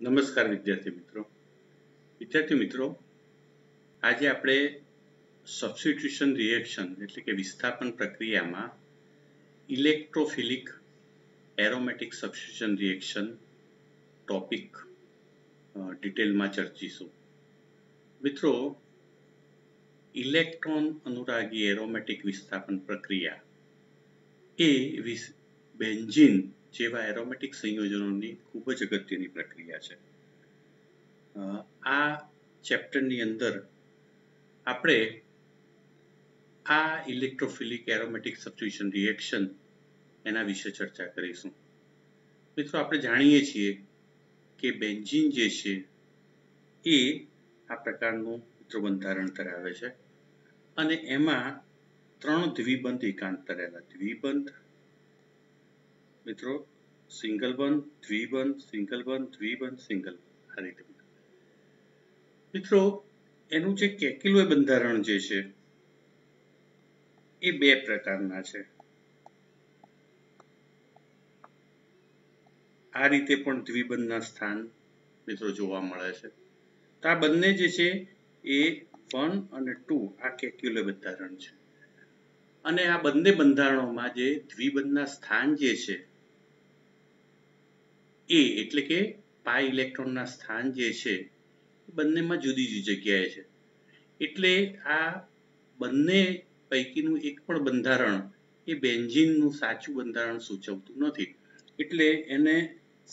નમસ્કાર વિદ્યાર્થી મિત્રો આજે આપણે સબસ્ટિટ્યુશન રિએક્શન એટલે કે વિસ્થાપન પ્રક્રિયામાં electrophilic aromatic substitution reaction topic ડિટેલમાં ચર્ચીશું. મિત્રો, ઇલેક્ટ્રોન અનુરાગી એરોમેટિક વિસ્થાપન પ્રક્રિયા એ બેન્ઝીન જેવા એરોમેટિક સંયોજનોની ખૂબ જ અગત્યની પ્રક્રિયા છે. આ ચેપ્ટરની અંદર આપણે આ ઇલેક્ટ્રોફિલિક એરોમેટિક સબસ્ટિટ્યુશન રિએક્શન એના વિશે ચર્ચા કરીશું. મિત્રો, આપણે જાણીએ છીએ કે બેન્ઝીન જે છે એ આ પ્રકારનું બંધારણ ધરાવે છે અને એમાં 3 દ્વિબંધ એકાંત કરેલા. દ્વિબંધ મિત્રો, સિંગલ બંધ, દ્વિબંધ, સિંગલ બંધ, દ્વિબંધ, સિંગલ. આ રીતે મિત્રો, એનું જે કેક્યુલર બંધારણ જે છે એ 2 પ્રકારના છે. આ રીતે પણ દ્વિબંધના સ્થાન મિત્રો જોવા મળે છે. તો આ બંને જે છે એ 1 અને 2 આ કેક્યુલર બંધારણ છે અને આ બંને બંધારણોમાં જે દ્વિબંધના સ્થાન જે છે એ એટલે કે પાઈ ઇલેક્ટ્રોનના સ્થાન જે છે બંનેમાં જુદી જુદી જગ્યાએ છે. એટલે આ બંને પૈકીનું એક પણ બંધારણ એ બેન્ઝીનનું સાચું બંધારણ સૂચવતું નથી. એટલે એને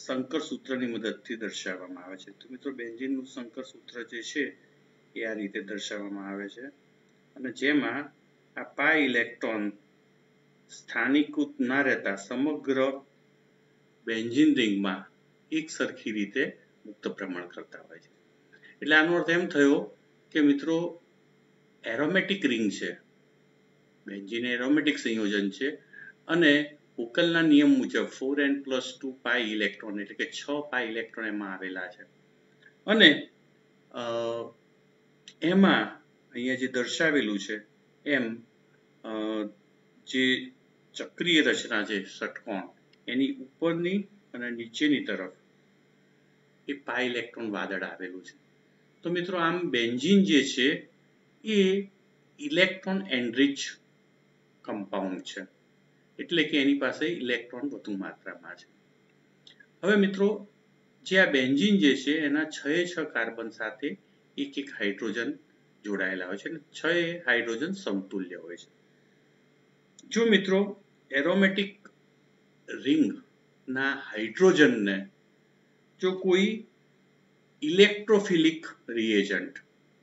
સંકર સૂત્રની મદદથી દર્શાવવામાં આવે છે. તો મિત્રો, બેન્ઝીનનું સંકર સૂત્ર જે છે એ આ રીતે દર્શાવવામાં આવે છે અને જેમાં આ પાઈ ઇલેક્ટ્રોન સ્થાનીકૃત ના રહેતા સમગ્ર બેન્ઝીન રિંગમાં એક સરખી રીતે મુક્ત ભ્રમણ કરતા હોય છે. એટલે આનો અર્થ એમ થયો કે મિત્રો, એરોમેટિક રિંગ છે, બેન્ઝીન એરોમેટિક સંયોજન છે અને ઉકેલના નિયમ મુજબ 4n+2 પાઈ ઇલેક્ટ્રોન એટલે કે 6 પાઈ ઇલેક્ટ્રોન એમાં આવેલા છે અને એમાં અહીંયા જે દર્શાવેલું છે એમ જે ચક્રીય રચના છે ષટકોણ એની ઉપરની અને નીચેની તરફ એ પાઈ ઇલેક્ટ્રોન વાદળ આવેલું છે. તો મિત્રો, આમ બેન્ઝીન જે છે એ ઇલેક્ટ્રોન એનરિચ કમ્પાઉન્ડ છે એટલે કે એની પાસે ઇલેક્ટ્રોન વધુ માત્રામાં છે. હવે મિત્રો, જે આ બેન્ઝીન જે છે એના 6 કાર્બન સાથે એક હાઇડ્રોજન જોડાયેલા હોય છે અને 6 હાઇડ્રોજન સમતુલ્ય હોય છે. જો મિત્રો, એરોમેટિક રિંગ ના હાઇડ્રોજનને જો કોઈ ઇલેક્ટ્રોફિલિક રિએજન્ટ,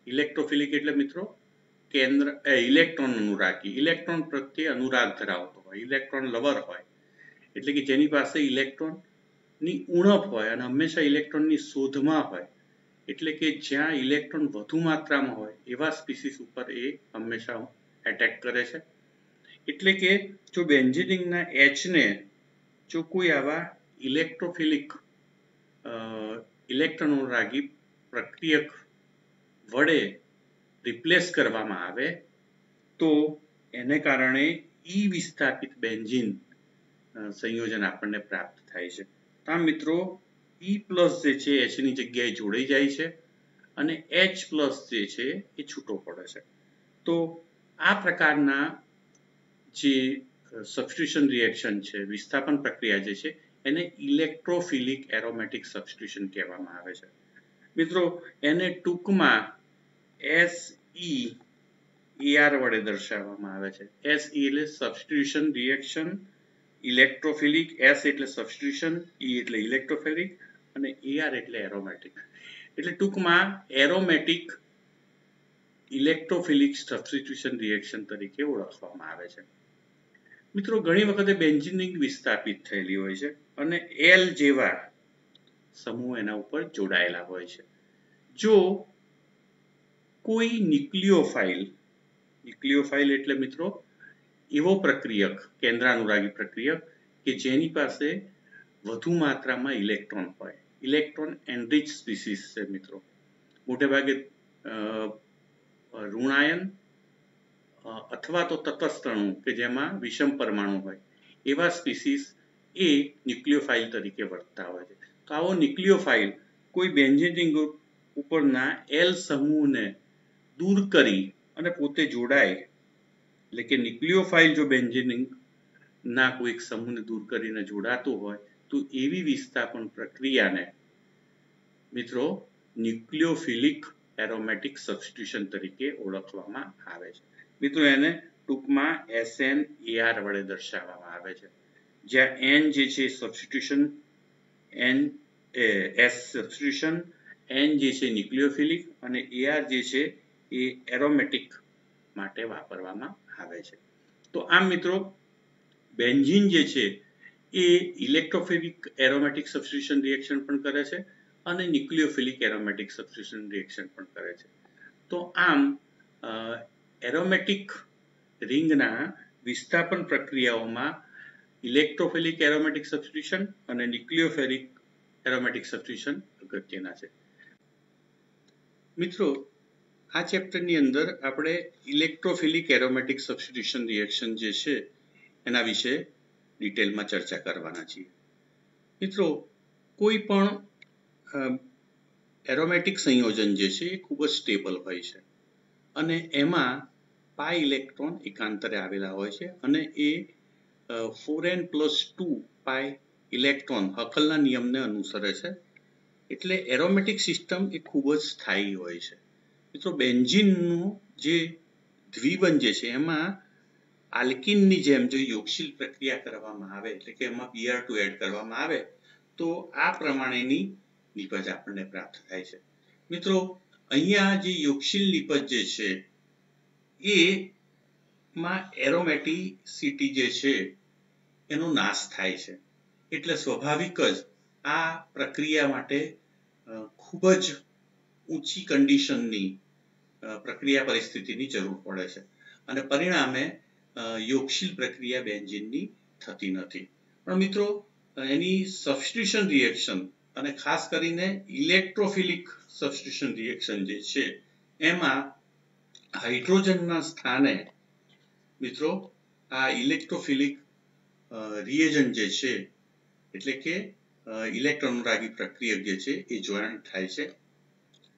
ઇલેક્ટ્રોફિલિક એટલે મિત્રો ઇલેક્ટ્રોન અનુરાગી, ઇલેક્ટ્રોન પ્રત્યે અનુરાગ ધરાવતો હોય, ઇલેક્ટ્રોન લવર હોય એટલે કે જેની પાસે ઇલેક્ટ્રોનની ઉણપ હોય અને હંમેશા ઇલેક્ટ્રોનની શોધમાં હોય એટલે કે જ્યાં ઇલેક્ટ્રોન વધુ માત્રામાં હોય એવા સ્પીસીસ ઉપર એ હંમેશા એટેક કરે છે. એટલે કે જો બેન્ઝીન રિંગના H ને જો કોઈ આવા ઇલેક્ટ્રોફિલિક ઇલેક્ટ્રોન અનુરાગી પ્રક્રિયક વડે રિપ્લેસ કરવામાં આવે તો એને કારણે ઈ વિસ્થાપિત બેન્ઝીન સંયોજન આપણને પ્રાપ્ત થાય છે. તો આ મિત્રો, E+ જે છે H ની જગ્યાએ જોડાઈ જાય છે અને H+ જે છે એ છૂટો પડે છે. તો આ પ્રકારના જે સબસ્ટિટ્યુશન રિએક્શન છે, વિસ્થાપન પ્રક્રિયા જે છે એને ઇલેક્ટ્રોફિલિક એરોમેટિક સબસ્ટિટ્યુશન કહેવામાં આવે છે. મિત્રો, એને ટૂંકમાં SEAR વડે દર્શાવવામાં આવે છે. SE એટલે સબસ્ટિટ્યુશન રિએક્શન, ઇલેક્ટ્રોફિલિક, S એટલે સબસ્ટિટ્યુશન, E એટલે ઇલેક્ટ્રોફિલિક અને AR એટલે એરોમેટિક. એટલે ટૂંકમાં એરોમેટિક ઇલેક્ટ્રોફિલિક સબસ્ટિટ્યુશન રિએક્શન તરીકે ઓળખવામાં આવે છે. મિત્રો, ઘણી વખતે બેન્ઝીન રિંગ વિસ્થાપિત થયેલી હોય છે અને L જેવા સમૂહ એના ઉપર જોડાયેલા હોય છે. જો કોઈ ન્યુક્લિયોફાઇલ એટલે મિત્રો એવો પ્રક્રિયક, કેન્દ્રાનુરાગી પ્રક્રિયક કે જેની પાસે વધુ માત્રામાં ઇલેક્ટ્રોન હોય, ઇલેક્ટ્રોન એનરિચ સ્પીસીસ છે મિત્રો, મોટે ભાગે ઋણાયન અથવા તો તટસ્થ અણુ કે જેમાં વિષમ પરમાણુ હોય એવા સ્પીસીસ એ ન્યુક્લિયોફાઇલ તરીકે વર્તતા હોય છે. તો આવો ન્યુક્લિયોફાઇલ કોઈ બેન્ઝીન ઉપરના એલ સમૂહને દૂર કરી અને પોતે જોડાય, એટલે કે ન્યુક્લિયોફાઇલ જો બેન્ઝીન ના કોઈ સમૂહને દૂર કરીને જોડાતું હોય તો એવી વિસ્થાપન પ્રક્રિયાને મિત્રો ન્યુક્લિયોફિલિક એરોમેટિક સબસ્ટિટ્યુશન તરીકે ઓળખવામાં આવે છે. મિત્રો એને ટૂંકમાં SNAR વડે દર્શાવવામાં આવે છે, જ્યાં N જે છે સબસ્ટિટ્યુશન, S સબસ્ટિટ્યુશન, N જે છે ન્યુક્લિયોફિલિક અને AR જે છે એ એરોમેટિક માટે વાપરવામાં આવે છે. તો આમ મિત્રો બેન્ઝીન જે છે એ ઇલેક્ટ્રોફિલિક એરોમેટિક સબસ્ટિટ્યુશન રિએક્શન પણ કરે છે અને ન્યુક્લિયોફિલિક એરોમેટિક સબસ્ટિટ્યુશન રિએક્શન પણ કરે છે. તો આમ એરોમેટિક રિંગના વિસ્થાપન પ્રક્રિયાઓમાં ઇલેક્ટ્રોફિલિક એરોમેટિક સબસ્ટિટ્યુશન અને ન્યુક્લિયોફિલિક એરોમેટિક સબસ્ટિટ્યુશન અગત્યના છે. મિત્રો આ ચેપ્ટરની અંદર આપણે ઇલેક્ટ્રોફિલિક એરોમેટિક સબસ્ટિટ્યુશન રિએક્શન જે છે એના વિશે ડિટેલમાં ચર્ચા કરવાના છીએ. મિત્રો કોઈ પણ એરોમેટિક સંયોજન જે છે એ ખૂબ જ સ્ટેબલ હોય છે અને એમાં પાઈ ઇલેક્ટ્રોન એકાંતરે આવેલા હોય છે અને એ 4n+2 પાઈ ઇલેક્ટ્રોન હકલના નિયમને અનુસરે છે. એટલે એરોમેટિક સિસ્ટમ એ ખૂબ જ સ્થાયી હોય છે. મિત્રો બેન્ઝીનનું જે દ્વિબંધ જે છે એમાં આલ્કિનની જેમ જો યોગશીલ પ્રક્રિયા કરવામાં આવે, એટલે કે એમાં Br2 એડ કરવામાં આવે તો આ પ્રમાણેની નિપજ આપણને પ્રાપ્ત થાય છે. મિત્રો અહીંયા જે યોગશીલ નિપજ જે છે એ માં એરોમેટિસિટી જે છે એનો નાશ થાય છે. એટલે સ્વાભાવિક જ આ પ્રક્રિયા માટે ખૂબ જ ઊંચી કન્ડિશનની પ્રક્રિયા પરિસ્થિતિની જરૂર પડે છે અને પરિણામે યોગશીલ પ્રક્રિયા બેન્ઝીનની થતી નથી. પણ મિત્રો એની સબસ્ટિટ્યુશન રિએક્શન અને ખાસ કરીને ઇલેક્ટ્રોફિલિક સબસ્ટિટ્યુશન રિએક્શન જે છે એમાં હાઇડ્રોજનના સ્થાને મિત્રો આ ઇલેક્ટ્રોફિલિક રિએજન્ટ જે છે, એટલે કે ઇલેક્ટ્રોન અનુરાગી પ્રક્રિયક જે છે એ જોઈન્ટ થાય છે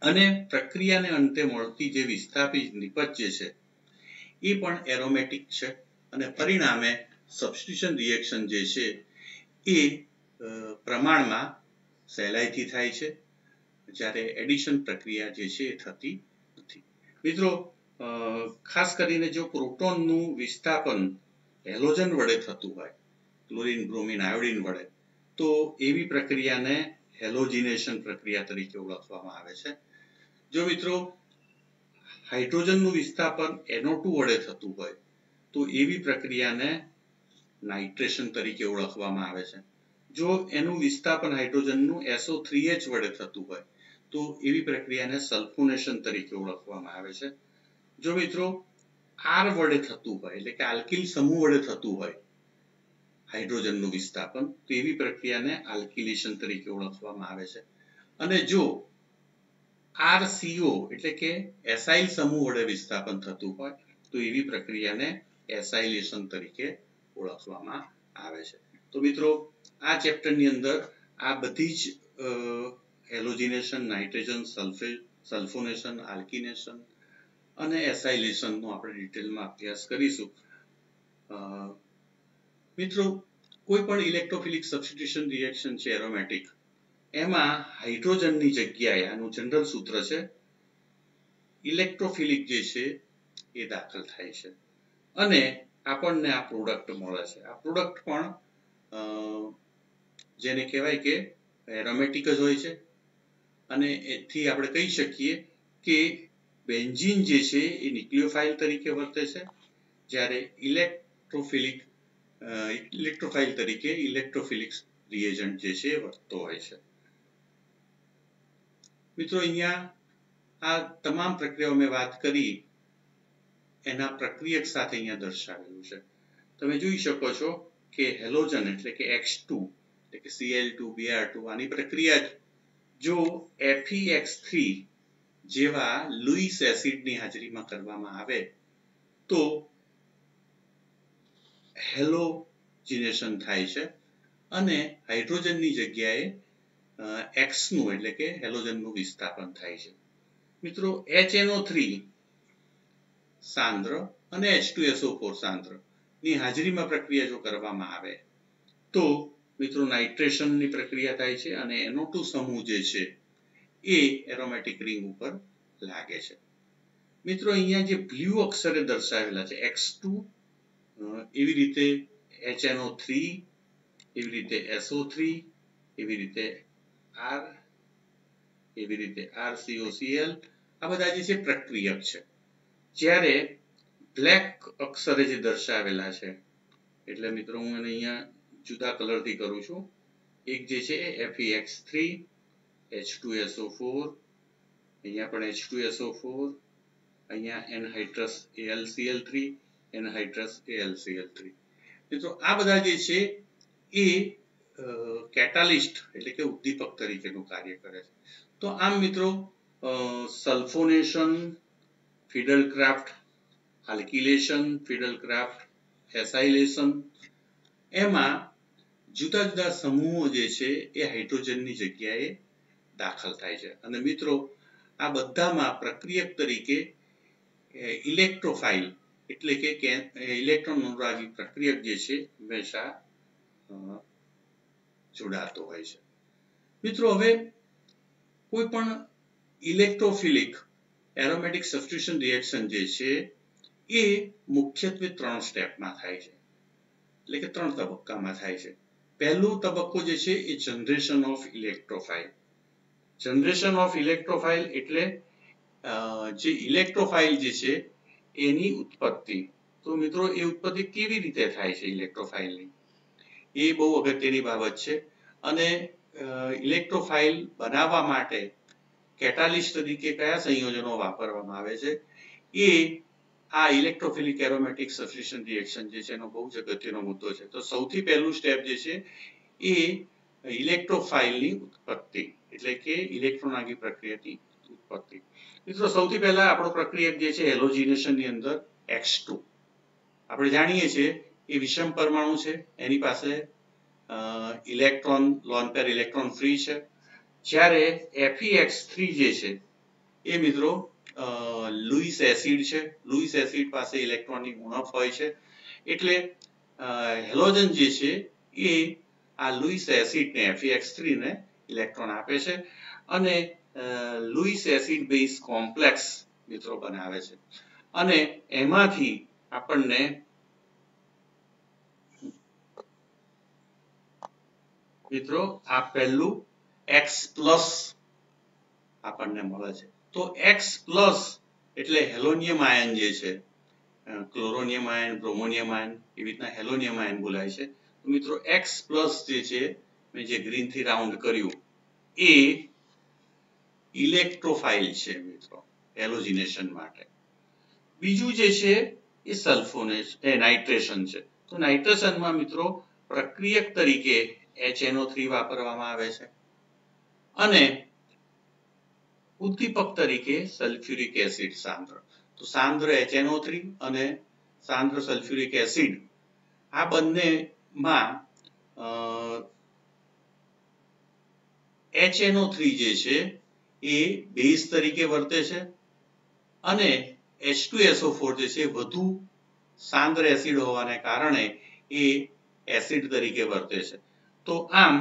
અને પ્રક્રિયાને અંતે મળતી જે વિસ્થાપિત નિપજ જે છે એ પણ એરોમેટિક છે અને પરિણામે સબસ્ટિટ્યુશન રિએક્શન જે છે એ પ્રમાણમાં સહેલાઈથી થાય છે, જ્યારે એડિશન પ્રક્રિયા જે છે એ થતી નથી. મિત્રો ખાસ કરીને જો પ્રોટોનનું વિસ્થાપન હેલોજન વડે થતું હોય, ક્લોરીન, બ્રોમિન, આયોડિન વડે, તો એવી પ્રક્રિયાને હેલોજિનેશન પ્રક્રિયા તરીકે ઓળખવામાં આવે છે. જો મિત્રો હાઇડ્રોજનનું વિસ્થાપન NO2 વડે થતું હોય તો એવી પ્રક્રિયાને નાઇટ્રેશન તરીકે ઓળખવામાં આવે છે. જો એનું વિસ્થાપન હાઇડ્રોજનનું SO3H વડે થતું હોય તો એવી પ્રક્રિયાને સલ્ફોનેશન તરીકે ઓળખવામાં આવે છે. જો મિત્રો R વડે થતું હોય, એટલે કે આલ્કિલ સમૂહ વડે થતું હોય હાઇડ્રોજનનું વિસ્થાપન, તો એવી પ્રક્રિયાને આલ્કિલેશન તરીકે ઓળખવામાં આવે છે. અને જો RCO એટલે કે એસાઇલ સમૂહ વડે વિસ્થાપન થતું હોય તો એવી પ્રક્રિયાને એસાઇલેશન તરીકે ઓળખવામાં આવે છે. તો મિત્રો આ ચેપ્ટરની અંદર આ બધી જ હેલોજિનેશન, નાઇટ્રેશન, સલ્ફોનેશન, આલ્કિનેશન અને એસાઇલેશનનો આપણે ડિટેલમાં અભ્યાસ કરીશું. મિત્રો કોઈ પણ ઇલેક્ટ્રોફિલિક સબસ્ટિટ્યુશન રિએક્શન છે એરોમેટિક, એમાં હાઇડ્રોજનની જગ્યાએ આનું જનરલ સૂત્ર છે ઇલેક્ટ્રોફિલિક જે છે એ દાખલ થાય છે અને આપણને આ પ્રોડક્ટ મળે છે. આ પ્રોડક્ટ પણ જેને કહેવાય કે એરોમેટિક જ હોય છે અને એથી આપણે કહી શકીએ કે બેન્ઝીન જે છે એ ન્યુક્લિયોફાઇલ તરીકે વર્તે છે, જ્યારે ઇલેક્ટ્રોફાઇલ તરીકે ઇલેક્ટ્રોફિલિક રિએજન્ટ જે છે એ વર્તતો હોય છે. મિત્રો અહીંયા આ તમામ પ્રક્રિયાઓ મેં વાત કરી એના પ્રક્રિયક સાથે અહીંયા દર્શાવેલું છે. તમે જોઈ શકો છો કે હેલોજન એટલે કે X2 એટલે કે Cl2 Br2 આની પ્રક્રિયા જો FeX3 જેવા લુઈસ એસિડની હાજરીમાં કરવામાં આવે તો હેલોજિનેશન થાય છે અને હાઇડ્રોજનની જગ્યાએ X નું એટલે કે હેલોજનનું વિસ્થાપન થાય છે. મિત્રો HNO3 સાંદ્ર અને H2SO4 સાંદ્ર ની હાજરીમાં પ્રક્રિયા જો કરવામાં આવે તો મિત્રો નાઇટ્રેશનની પ્રક્રિયા થાય છે અને NO2 સમૂહ જે છે એ એરોમેટિક રિંગ ઉપર લાગે છે. મિત્રો અહીંયા જે બ્લુ અક્ષરે દર્શાવેલા છે X2 એવી રીતે HNO3 એવી રીતે SO3 એવી રીતે R એવી રીતે RCOCl આ બધા જે છે પ્રક્રિયક છે. જ્યારે બ્લેક અક્ષરે જે દર્શાવેલા છે એટલે મિત્રો હું એને અહીંયા જુદા કલરથી કરું છું. એક જે છે FeX3 H2SO4 અહીંયા પણ H2SO4 અહીંયા એનહાઇડ્રસ AlCl3 એનહાઇડ્રસ AlCl3. મિત્રો આ બધા જે છે એ કેટાલિસ્ટ એટલે કે ઉદ્દીપક તરીકેનું કાર્ય કરે છે. તો આમ મિત્રો સલ્ફોનેશન, ફિડલક્રાફ્ટ, આલ્કિલેશન, ફિડલક્રાફ્ટ, એસાઇલેશન એમાં જુદા જુદા સમૂહો જે છે એ હાઇડ્રોજનની જગ્યાએ દાખલ થાય છે અને મિત્રો આ બધામાં પ્રક્રિયક તરીકે ઇલેક્ટ્રોફાઇલ એટલે કે ઇલેક્ટ્રોન અનુરાગી પ્રક્રિયક જે છે હંમેશા જોડાતો હોય છે. મિત્રો હવે કોઈ પણ ઇલેક્ટ્રોફિલિક એરોમેટિક સબસ્ટિટ્યુશન રિએક્શન જે છે એ મુખ્યત્વે 3 સ્ટેપમાં થાય છે એટલે કે 3 તબક્કામાં થાય છે. પહેલો તબક્કો જે છે એ generation of electrophile. Generation of electrophile એટલે જે ઇલેક્ટ્રોફાઇલ જે છે એની ઉત્પત્તિ. તો મિત્રો એ ઉત્પત્તિ કેવી રીતે થાય છે ઇલેક્ટ્રોફાઇલની એ બહુ અગત્યની બાબત છે અને ઇલેક્ટ્રોફાઇલ બનાવવા માટે કેટાલિસ્ટ તરીકે કયા સંયોજનો વાપરવામાં આવે છે એ આ ઇલેક્ટ્રોફિલિક એરોમેટિક સબસ્ટિટ્યુશન રિએક્શન જે છે એનો બહુ જ અગત્યનો મુદ્દો છે. તો સૌથી પહેલું સ્ટેપ જે છે એ ઇલેક્ટ્રોફાઇલની ઉત્પત્તિ એટલે કે ઇલેક્ટ્રોનાગી પ્રક્રિયાની ઉત્પત્તિ. મિત્રો સૌથી પહેલા આપણો પ્રક્રિયક જે છે હેલોજિનેશનની અંદર X2 આપણે જાણીએ છીએ એ વિષમ પરમાણુ છે, એની પાસે electron lone pair electron free છે. જ્યારે FeX3 જે છે એ મિત્રો લુઈસ એસિડ છે. લુઈસ એસિડ પાસે ઇલેક્ટ્રોનની ઉણપ હોય છે એટલે હેલોજન જે છે એ આ લુઈસ એસિડને FeX3 ને ઇલેક્ટ્રોન આપે છે અને લુઈસ એસિડ બેઝ કોમ્પ્લેક્સ મિત્રો બનાવે છે અને એમાંથી આપણને મિત્રો આ પહેલું X+ આપણને મળે છે. તો X+ એટલે હેલોનિયમ આયન જે છે, ક્લોરોનિયમ આયન, બ્રોમોનિયમ આયન એવી રીતના હેલોનિયમ આયન બોલાય છે. તો મિત્રો X+ જે છે મેં જે ગ્રીનથી રાઉન્ડ કર્યું એ ઇલેક્ટ્રોફાઇલ છે મિત્રો હેલોજિનેશન માટે. બીજું જે છે એ નાઇટ્રેશન છે. તો નાઇટ્રેશનમાં મિત્રો પ્રક્રિયક તરીકે HNO3 વાપરવામાં આવે છે અને ઉદ્દીપક તરીકે સલ્ફ્યુરિક એસિડ સાંદ્ર. તો સાંદ્ર HNO3 અને સાંદ્ર સલ્ફ્યુરિક એસિડ આ બંનેમાં HNO3 જે છે એ બેઝ તરીકે વર્તે છે અને H2SO4 જે છે વધુ સાંદ્ર એસિડ હોવાને કારણે એ એસિડ તરીકે વર્તે છે. તો આમ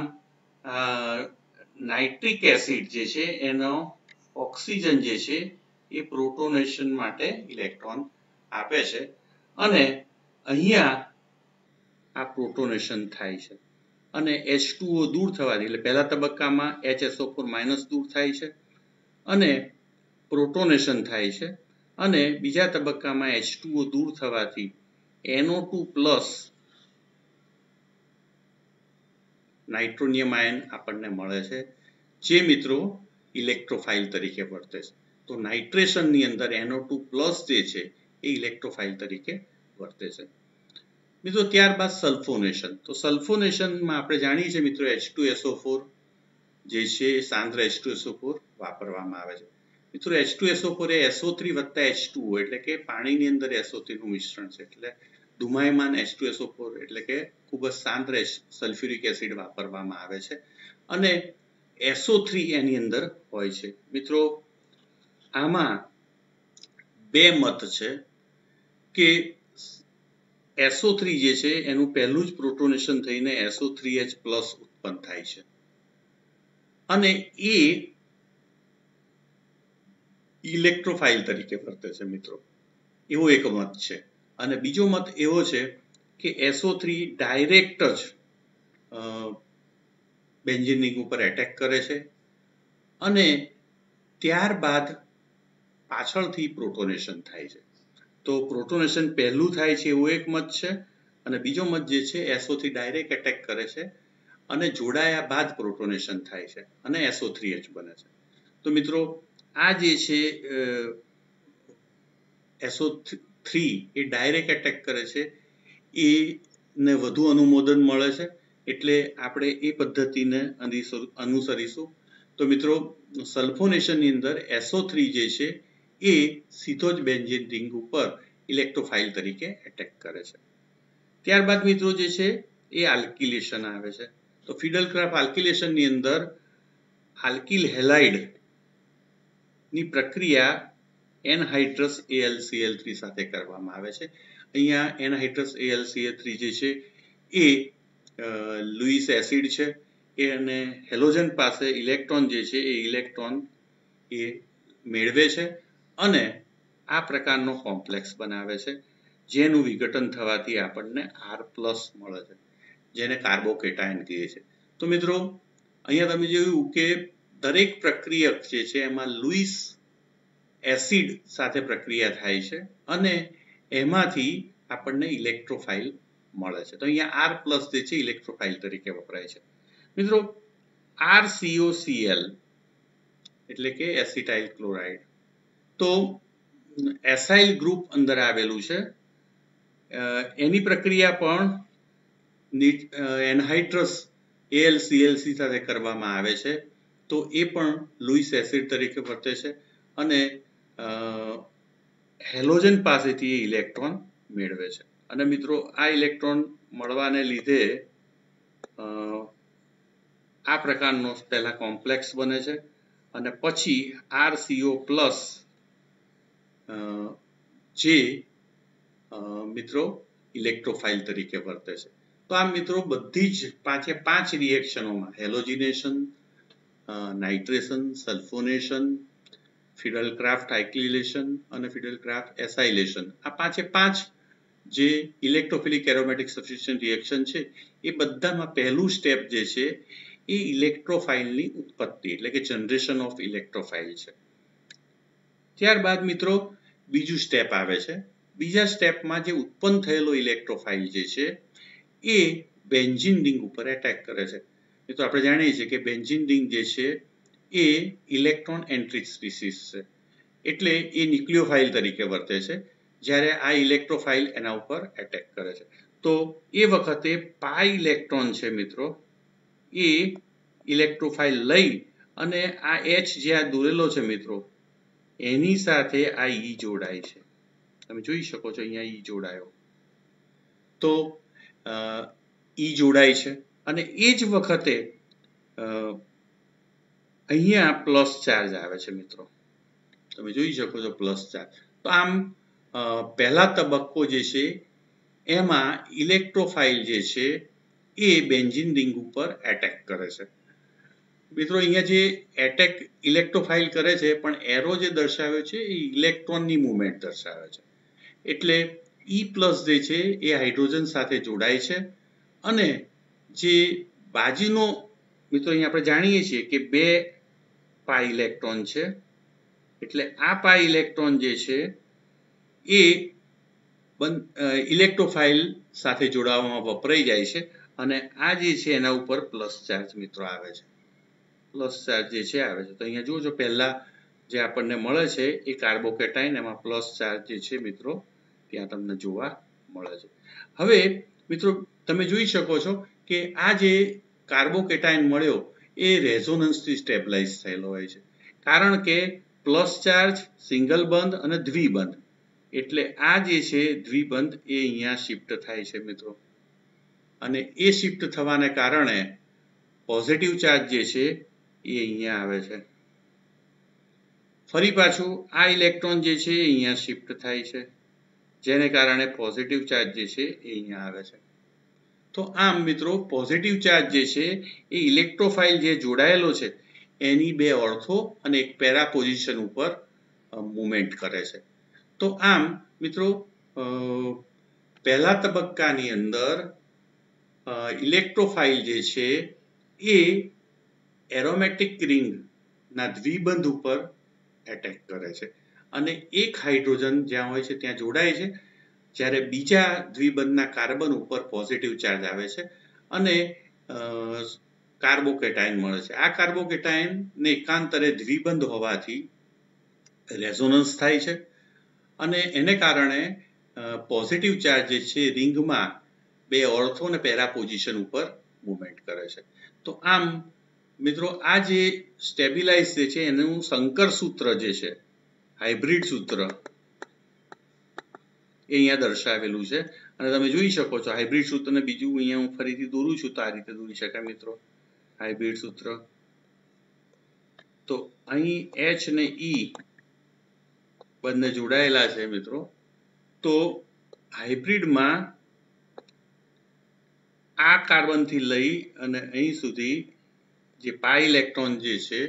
નાઇટ્રિક એસિડ જે છે એનો ઓક્સિજન જે છે એ પ્રોટોનેશન માટે ઇલેક્ટ્રોન આપે છે અને અહીંયા આ પ્રોટોનેશન થાય છે અને H2O દૂર થવાથી એટલે પહેલા તબક્કામાં HSO4- દૂર થાય છે અને પ્રોટોનેશન થાય છે અને બીજા તબક્કામાં H2O દૂર થવાથી NO2+ નાઇટ્રોનિયમ આયન આપણને મળે છે જે મિત્રો ઇલેક્ટ્રોફાઇલ તરીકે વર્તે છે. તો નાઇટ્રેશનની અંદર NO2+ જે છે એ ઇલેક્ટ્રોફાઇલ તરીકે વર્તે છે. મિત્રો ત્યારબાદ સલ્ફોનેશન. તો સલ્ફોનેશનમાં આપણે જાણીએ છીએ મિત્રો H2SO4 જે છે સાંદ્ર H2SO4 વાપરવામાં આવે છે. મિત્રો H2SO4 એ SO3 + H2O એટલે કે પાણીની અંદર SO3 નું મિશ્રણ છે એટલે ધુમાયમાન H2SO4 એટલે કે ખૂબ જ સાંદ્ર સલ્ફ્યુરિક એસિડ વાપરવામાં આવે છે અને SO3 એની અંદર હોય છે મિત્રો. આમાં બે મત છે કે SO3 જે છે એનું પહેલું જ પ્રોટોનેશન થઈને SO3H+ ઉત્પન્ન થાય છે અને એ ઇલેક્ટ્રોફાઇલ તરીકે વર્તે છે મિત્રો, એવો એક મત છે. અને બીજો મત એવો છે કે SO3 ડાયરેક્ટ જ બેન્ઝીન રિંગ ઉપર એટેક કરે છે અને ત્યારબાદ પાછળથી પ્રોટોનેશન થાય છે. તો પ્રોટોનેશન પહેલું થાય છે એવો એક મત છે અને બીજો મત જે છે SO3 ડાયરેક્ટ એટેક કરે છે અને જોડાયા બાદ પ્રોટોનેશન થાય છે અને SO3H બને છે. તો મિત્રો આ જે છે SO3 એ ડાયરેક્ટ એટેક કરે છે એને વધુ અનુમોદન મળે છે, એટલે આપણે એ પદ્ધતિને અનુસરીશું. તો મિત્રો સલ્ફોનેશનની અંદર SO3 જે છે એ સીધો જ બેન્ઝીન રિંગ ઉપર ઇલેક્ટ્રોફાઇલ તરીકે એટેક કરે છે. ત્યારબાદ મિત્રો જે છે એ આલ્કિલેશન આવે છે. તો ફિડલક્રાફ્ટ આલ્કિલેશનની અંદર આલ્કિલ હેલાઇડ ની પ્રક્રિયા એનહાઇડ્રસ AlCl3 સાથે કરવામાં આવે છે. અહીંયા એનહાઇડ્રસ AlCl3 જે છે એ લુઈસ એસિડ છે અને હેલોજન પાસે ઇલેક્ટ્રોન જે છે એ ઇલેક્ટ્રોન એ મેળવે છે અને આ પ્રકારનો કોમ્પ્લેક્સ બનાવે છે જેનું વિઘટન થવાથી આપણને R+ મળે છે, જેને કાર્બોકેટાયન કહે છે. તો મિત્રો અહીંયા તમે જોયું કે દરેક પ્રક્રિયક જે છે એમાં લુઈસ એસિડ સાથે પ્રક્રિયા થાય છે અને એમાંથી આપણને ઇલેક્ટ્રોફાઇલ મળે છે. તો અહીંયા R+ જે છે ઇલેક્ટ્રોફાઇલ તરીકે વપરાય છે. મિત્રો RCOCl એટલે કે એસિટાઇલ ક્લોરાઇડ, તો એસાઇલ ગ્રુપ અંદર આવેલું છે. એની પ્રક્રિયા પણ એનહાઇડ્રસ AlClC સાથે કરવામાં આવે છે. તો એ પણ લુઈસ એસિડ તરીકે વર્તે છે અને હેલોજન પાસેથી ઇલેક્ટ્રોન મેળવે છે. અને મિત્રો આ ઇલેક્ટ્રોન મળવાને લીધે આ પ્રકારનો પહેલા કોમ્પ્લેક્સ બને છે અને પછી RCO+ જે મિત્રો ઇલેક્ટ્રોફાઇલ તરીકે વર્તે છે. તો આ મિત્રો બધી જ 5 રિએક્શનોમાં હેલોજિનેશન, નાઇટ્રેશન, સલ્ફોનેશન, ફિડલક્રાફ્ટ આલ્કિલેશન અને ફિડલક્રાફ્ટ એસાઇલેશન, આ 5 જે ઇલેક્ટ્રોફિલિક એરોમેટિક સબસ્ટિટ્યુશન રિએક્શન છે એ બધામાં પહેલું સ્ટેપ જે છે એ ઇલેક્ટ્રોફાઇલની ઉત્પત્તિ એટલે કે જનરેશન ઓફ ઇલેક્ટ્રોફાઇલ છે. ત્યારબાદ મિત્રો બીજું સ્ટેપ આવે છે. બીજા સ્ટેપમાં જે ઉત્પન્ન થયેલો ઇલેક્ટ્રોફાઇલ જે છે એ બેન્ઝીન રિંગ ઉપર એટેક કરે છે. મિત્રો આપણે જાણીએ છીએ કે બેન્ઝીન રિંગ જે છે એ ઇલેક્ટ્રોન એન્ટ્રિક સ્પીસીસ છે, એટલે એ ન્યુક્લિયોફાઇલ તરીકે વર્તે છે જ્યારે આ ઇલેક્ટ્રોફાઇલ એના ઉપર એટેક કરે છે. તો એ વખતે પાઈ ઇલેક્ટ્રોન છે મિત્રો એ ઇલેક્ટ્રોફાઇલ લઈ અને આ H જ્યાં દોરેલો છે મિત્રો એની સાથે આ E જોડાય છે. તમે જોઈ શકો છો અહીંયા E જોડાયો, તો E જોડાય છે અને એ જ વખતે અહીંયા પ્લસ ચાર્જ આવે છે મિત્રો, તમે જોઈ શકો છો પ્લસ ચાર્જ. તો આમ પહેલા તબક્કો જે છે એમાં ઇલેક્ટ્રોફાઇલ જે છે એ બેન્ઝીન રિંગ ઉપર એટેક કરે છે. મિત્રો અહીંયા જે એટેક ઇલેક્ટ્રોફાઇલ કરે છે પણ એરો જે દર્શાવ્યો છે એ ઇલેક્ટ્રોનની મૂવમેન્ટ દર્શાવે છે, એટલે E+ જે છે એ હાઇડ્રોજન સાથે જોડાય છે અને જે બાજુનો મિત્રો અહીંયા આપણે જાણીએ છીએ કે 2 પાઈ ઇલેક્ટ્રોન છે, એટલે આ પાઈ ઇલેક્ટ્રોન જે છે એ ઇલેક્ટ્રોફાઇલ સાથે જોડાવામાં વપરાઈ જાય છે અને આ જે છે એના ઉપર પ્લસ ચાર્જ મિત્રો આવે છે, પ્લસ ચાર્જ જે છે આવે છે. તો અહીંયા જુઓ પહેલા જે આપણને મળે છે એ કાર્બોકેટાયન, એમાં પ્લસ ચાર્જ જે છે મિત્રો ત્યાં તમને જોવા મળે છે. હવે મિત્રો તમે જોઈ શકો છો કે આ જે કાર્બોકેટાયન મળ્યો એ રેઝોનન્સથી સ્ટેબલાઇઝ થયેલો હોય છે, કારણ કે પ્લસ ચાર્જ, સિંગલ બંધ અને દ્વિબંધ, એટલે આ જે છે દ્વિબંધ એ અહીંયા શિફ્ટ થાય છે મિત્રો અને એ શિફ્ટ થવાને કારણે પોઝિટિવ ચાર્જ જે છે એ અહીંયા આવે છે. ફરી પાછું આ ઇલેક્ટ્રોન જે છે એ અહીંયા શિફ્ટ થાય છે, જેને કારણે પોઝિટિવ ચાર્જ જે છે એ અહીંયા આવે છે. તો આમ મિત્રો પોઝિટિવ ચાર્જ જે છે એ ઇલેક્ટ્રોફાઇલ જે જોડાયેલો છે એની બે ઓર્થો અને એક પેરા પોઝિશન ઉપર મૂવમેન્ટ કરે છે. તો આમ મિત્રો પહેલા તબક્કાની અંદર ઇલેક્ટ્રોફાઇલ જે છે એ એરોમેટિક રિંગના દ્વિબંધ ઉપર એટેક કરે છે અને એક હાઇડ્રોજન જ્યાં હોય છે ત્યાં જોડાય છે, જ્યારે બીજા દ્વિબંધના કાર્બન ઉપર પોઝિટિવ ચાર્જ આવે છે અને કાર્બોકેટાયન મળે છે. આ કાર્બોકેટાયનને એકાંતરે દ્વિબંધ હોવાથી રેઝોનન્સ થાય છે અને એને કારણે પોઝિટિવ ચાર્જ જે છે રિંગમાં બે ઓર્થો અને પેરા પોઝિશન ઉપર મૂવમેન્ટ કરે છે. તો આમ મિત્રો આ જે સ્ટેબિલાઇઝ જે છે એનું સંકર સૂત્ર જે છે, હાઇબ્રિડ સૂત્ર, એ અહીંયા દર્શાવેલું છે અને તમે જોઈ શકો છો હાઇબ્રિડ સૂત્રને બીજું અહીંયા હું ફરીથી દોરું છું તો આ રીતે દોરી શકાય મિત્રો હાઇબ્રિડ સૂત્ર. તો અહીં H ને E બંને જોડાયેલા છે મિત્રો. તો હાઇબ્રિડમાં આ કાર્બનથી લઈ અને અહીં સુધી જે પાઈ ઇલેક્ટ્રોન જે છે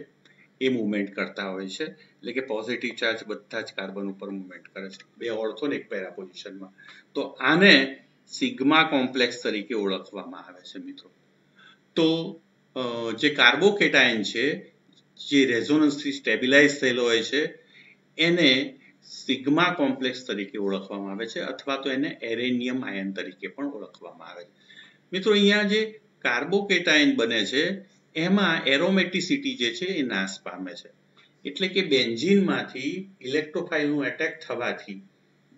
એ મૂવમેન્ટ કરતા હોય છે, એટલે કે પોઝિટિવ ચાર્જ બધા જ કાર્બન ઉપર મૂવમેન્ટ કરે છે, બે ઓર્થો ને એક પેરા પોઝિશનમાં. તો આને સિગ્મા કોમ્પ્લેક્સ તરીકે ઓળખવામાં આવે છે મિત્રો. તો જે કાર્બોકેટાયન છે જે રેઝોનન્સથી સ્ટેબિલાઇઝ થયેલો હોય છે એને સિગ્મા કોમ્પ્લેક્સ તરીકે ઓળખવામાં આવે છે, અથવા તો એને એરેનિયમ આયન તરીકે પણ ઓળખવામાં આવે છે. મિત્રો અહીંયા જે કાર્બોકેટાયન બને છે એમાં એરોમેટિસિટી જે છે એ નાશ પામે છે, એટલે કે બેન્ઝીનમાંથી ઇલેક્ટ્રોફાઇલનું એટેક થવાથી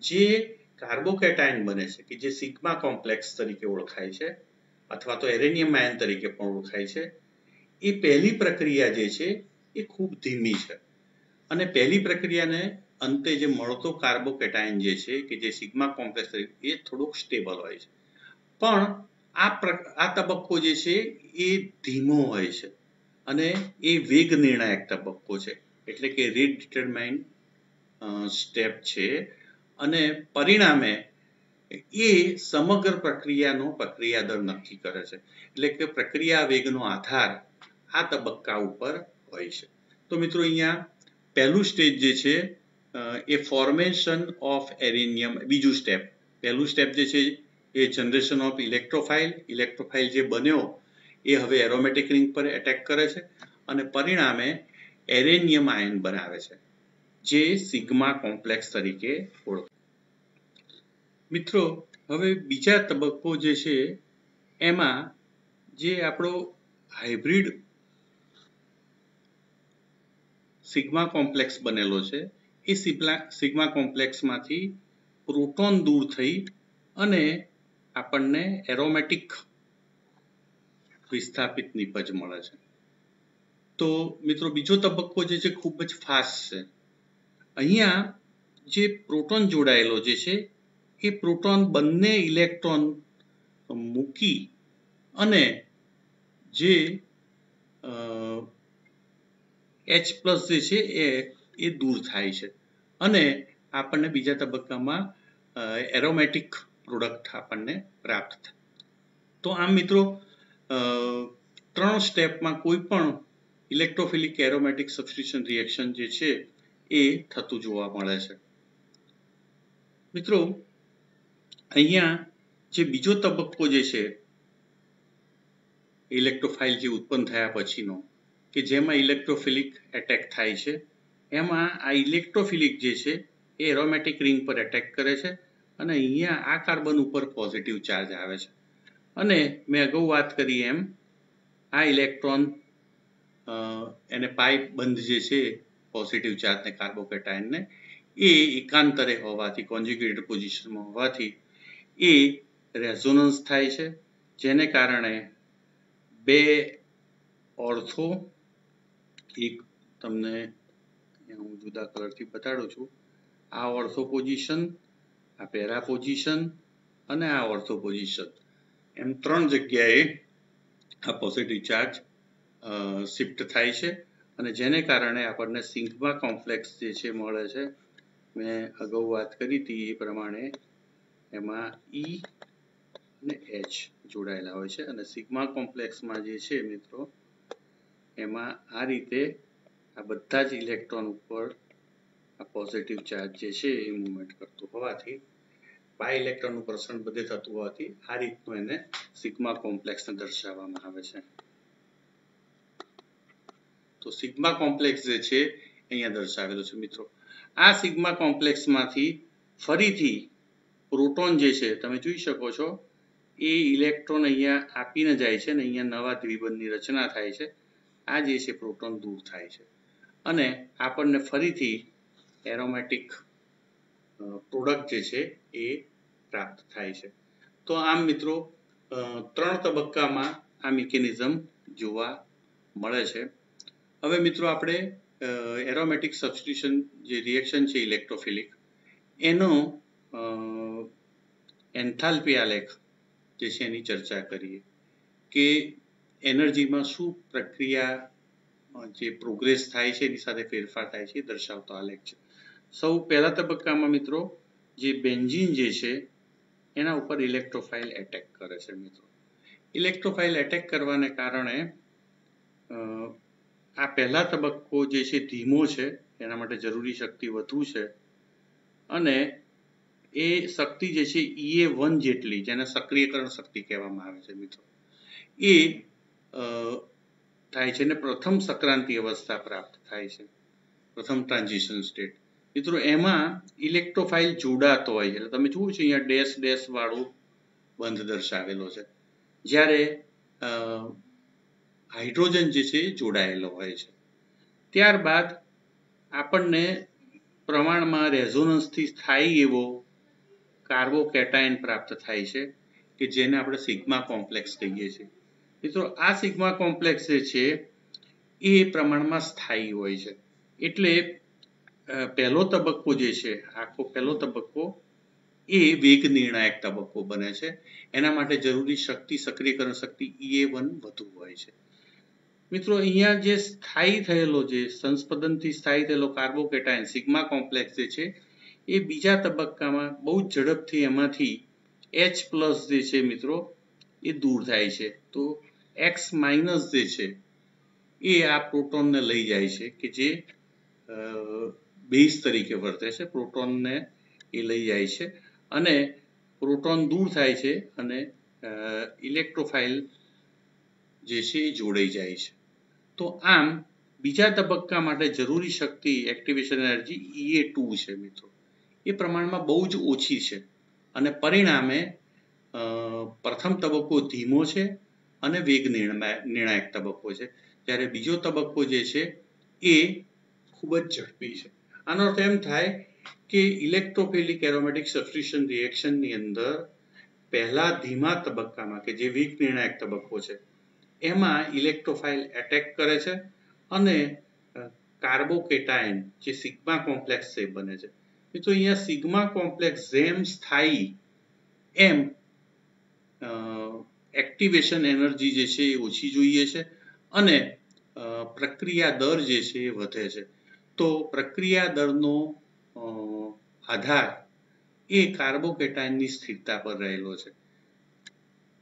જે કાર્બોકેટાયન બને છે કે જે સિગ્મા કોમ્પ્લેક્સ તરીકે ઓળખાય છે અથવા તો એરેનિયમ આયન તરીકે પણ ઓળખાય છે, એ પહેલી પ્રક્રિયા જે છે એ ખૂબ ધીમી છે અને પહેલી પ્રક્રિયાને અંતે જે મળતો કાર્બોકેટાયન જે છે કે જે સિગ્મા કોમ્પ્લેક્સ તરીકે એ થોડોક સ્ટેબલ હોય છે, પણ આ તબક્કો જે છે એ ધીમો હોય છે અને એ વેગ નિર્ણાયક તબક્કો છે, એટલે કે રેટ ડિટરમાઇન સ્ટેપ છે અને પરિણામે એ સમગ્ર પ્રક્રિયાનો પ્રક્રિયા દર નક્કી કરે છે, એટલે કે પ્રક્રિયા વેગનો આધાર આ તબક્કા ઉપર હોય છે. તો મિત્રો અહીંયા પહેલું સ્ટેજ જે છે એ ફોર્મેશન ઓફ એરેનિયમ, બીજું સ્ટેપ, પહેલું સ્ટેપ જે છે એ જનરેશન ઓફ ઇલેક્ટ્રોફાઇલ. ઇલેક્ટ્રોફાઇલ જે બન્યો એ હવે એરોમેટિક રિંગ પર એટેક કરે છે અને પરિણામે એરેનિયમ આયન બનાવે છે જે સિગ્મા કોમ્પ્લેક્સ તરીકે ઓળખાય. મિત્રો હવે બીજા તબક્કો જે છે એમાં જે આપણો હાઇબ્રિડ સિગ્મા કોમ્પ્લેક્સ બનેલો છે એ સિગ્મા કોમ્પ્લેક્સમાંથી પ્રોટોન દૂર થઈ અને આપણને એરોમેટિક વિસ્થાપિત નિપજ મળે છે. તો મિત્રો બીજો તબક્કો જે છે ખૂબ જ ફાસ્ટ છે. અહીંયા જે પ્રોટોન જોડાયેલો જે છે એ પ્રોટોન બંને ઇલેક્ટ્રોન મૂકી અને જે H પ્લસ જે છે એ દૂર થાય છે અને આપણને બીજા તબક્કામાં એરોમેટિક પ્રોડક્ટ આપણને પ્રાપ્ત થાય. તો આમ મિત્રો ત્રણ સ્ટેપમાં કોઈ પણ ઇલેક્ટ્રોફિલિક એરોમેટિક સબસ્ટિટ્યુશન રિએક્શન જે છે એ થતું જોવા મળે છે. મિત્રો અહીંયા જે બીજો તબક્કો જે છે ઇલેક્ટ્રોફાઇલ જે ઉત્પન્ન થયા પછીનો કે જેમાં ઇલેક્ટ્રોફિલિક એટેક થાય છે, એમાં આ ઇલેક્ટ્રોફિલિક જે છે એ એરોમેટિક રિંગ પર એટેક કરે છે અને અહીંયા આ કાર્બન ઉપર પોઝિટિવ ચાર્જ આવે છે અને મેં અગાઉ વાત કરી એમ આ ઇલેક્ટ્રોન એને પાઇપ બંધ જે છે પોઝિટિવ ચાર્જને કાર્બોકેટાયનને એ એકાંતરે હોવાથી કોન્જ્યુગેટેડ પોઝિશનમાં હોવાથી એ રેઝોનન્સ થાય છે, જેને કારણે બે ઓર્થો, એક તમને હું જુદા કલરથી બતાડું છું, આ ઓર્થો પોઝિશન, આ પેરા પોઝિશન અને આ ઓર્થો પોઝિશન, એમ ત્રણ જગ્યાએ આ પોઝિટિવ ચાર્જ શિફ્ટ થાય છે અને જેને કારણે આપણને સિગ્મા કોમ્પ્લેક્સ જે છે મળે છે. મેં અગાઉ વાત કરી હતી એ પ્રમાણે એમાં ઈ અને એચ જોડાયેલા હોય છે અને સિગ્મા કોમ્પ્લેક્સમાં જે છે મિત્રો એમાં આ રીતે આ બધા જ ઇલેક્ટ્રોન ઉપર આ પોઝિટિવ ચાર્જ જે છે એ મૂવમેન્ટ કરતું હોવાથી બાય ઇલેક્ટ્રોનનું પ્રસરણ બધે થતું હોવાથી આ રીતનું એને સિગ્મા કોમ્પ્લેક્સને દર્શાવવામાં આવે છે. તો સિગ્મા કોમ્પ્લેક્સ જે છે અહીંયા દર્શાવેલો છે મિત્રો. આ સિગ્મા કોમ્પ્લેક્સમાંથી ફરીથી પ્રોટોન જે છે તમે જોઈ શકો છો એ ઇલેક્ટ્રોન અહીંયા આપીને જાય છે અને અહીંયા નવા દ્વિબંધની રચના થાય છે. આ જે છે પ્રોટોન દૂર થાય છે અને આપણને ફરીથી એરોમેટિક પ્રોડક્ટ જે છે એ પ્રાપ્ત થાય છે. તો આમ મિત્રો 3 તબક્કામાં આ મિકેનિઝમ જોવા મળે છે. હવે મિત્રો આપણે એરોમેટિક સબસ્ટિટ્યુશન જે રિએક્શન છે ઇલેક્ટ્રોફિલિક એનો એન્થાલ્પી આલેખ જે છે એની ચર્ચા કરીએ કે એનર્જીમાં શું પ્રક્રિયા જે પ્રોગ્રેસ થાય છે એની સાથે ફેરફાર થાય છે એ દર્શાવતો આલેખ છે. સૌ પહેલા તબક્કામાં મિત્રો જે બેન્ઝીન જે છે એના ઉપર ઇલેક્ટ્રોફાઇલ એટેક કરે છે મિત્રો. ઇલેક્ટ્રોફાઇલ એટેક કરવાને કારણે આ પહેલા તબક્કો જે છે ધીમો છે એના માટે જરૂરી શક્તિ વધુ છે અને એ શક્તિ જે છે EA1 જેટલી જેને સક્રિયકરણ શક્તિ કહેવામાં આવે છે મિત્રો એ થાય છે ને પ્રથમ સક્રાંતિ અવસ્થા પ્રાપ્ત થાય છે, પ્રથમ ટ્રાન્ઝિશન સ્ટેટ. મિત્રો એમાં ઇલેક્ટ્રોફાઇલ જોડાતો હોય છે એટલે તમે જુઓ છો અહીંયા ડેશ ડેશ વાળું બંધ દર્શાવેલો છે જ્યારે હાઇડ્રોજન જે છે જોડાયેલો હોય છે. ત્યારબાદ આપણને પ્રમાણમાં રેઝોનન્સથી સ્થાયી એવો કાર્બોકેટાયન પ્રાપ્ત થાય છે કે જેને આપણે સિગ્મા કોમ્પ્લેક્સ કહીએ છીએ. મિત્રો આ સિગ્મા કોમ્પ્લેક્સ જે છે એ પ્રમાણમાં સ્થાયી હોય છે એટલે પહેલો તબક્કો જે છે આખો પહેલો તબક્કો એ વેગ નિર્ણાયક તબક્કો બને છે. એના માટે જરૂરી શક્તિ સક્રિયકરણ શક્તિ EA1 વધુ હોય છે. મિત્રો અહીંયા જે સ્થાયી થયેલો જે સંસ્પંદનથી સ્થાયી થયેલો કાર્બોકેટાયન સિગ્મા કોમ્પ્લેક્સ જે છે એ બીજા તબક્કામાં બહુ ઝડપથી એમાંથી H+ જે છે મિત્રો એ દૂર થાય છે. તો X- જે છે એ આ પ્રોટોનને લઈ જાય છે કે જે બેઝ તરીકે વર્તે છે. પ્રોટોનને એ લઈ જાય છે અને પ્રોટોન દૂર થાય છે અને ઇલેક્ટ્રોફાઇલ જે છે એ જોડાઈ જાય છે. તો આમ બીજા તબક્કા માટે જરૂરી શક્તિ એક્ટિવેશન એનર્જી EA2 છે મિત્રો એ પ્રમાણમાં બહુ જ ઓછી છે અને પરિણામે પ્રથમ તબક્કો ધીમો છે અને વેગ નિર્ણાયક તબક્કો છે જ્યારે બીજો તબક્કો જે છે એ ખૂબ જ ઝડપી છે. આનો અર્થ એમ થાય કે ઇલેક્ટ્રોફિલિક એરોમેટિક સબસ્ટિટ્યુશન રિએક્શનની અંદર પહેલા ધીમા તબક્કામાં કે જે વેગ નિર્ણાયક તબક્કો છે એમાં ઇલેક્ટ્રોફાઇલ એટેક કરે છે અને કાર્બોકેટાયન જે સિગ્મા કોમ્પ્લેક્સ છે બને છે. મિત્રો અહીંયા સિગ્મા કોમ્પ્લેક્સ જેમ સ્થાયી એમ એક્ટિવેશન એનર્જી જે છે એ ઓછી જોઈએ છે અને પ્રક્રિયા દર જે છે એ વધે છે. તો પ્રક્રિયા દરનો આધાર એ કાર્બોકેટાયનની સ્થિરતા પર રહેલો છે.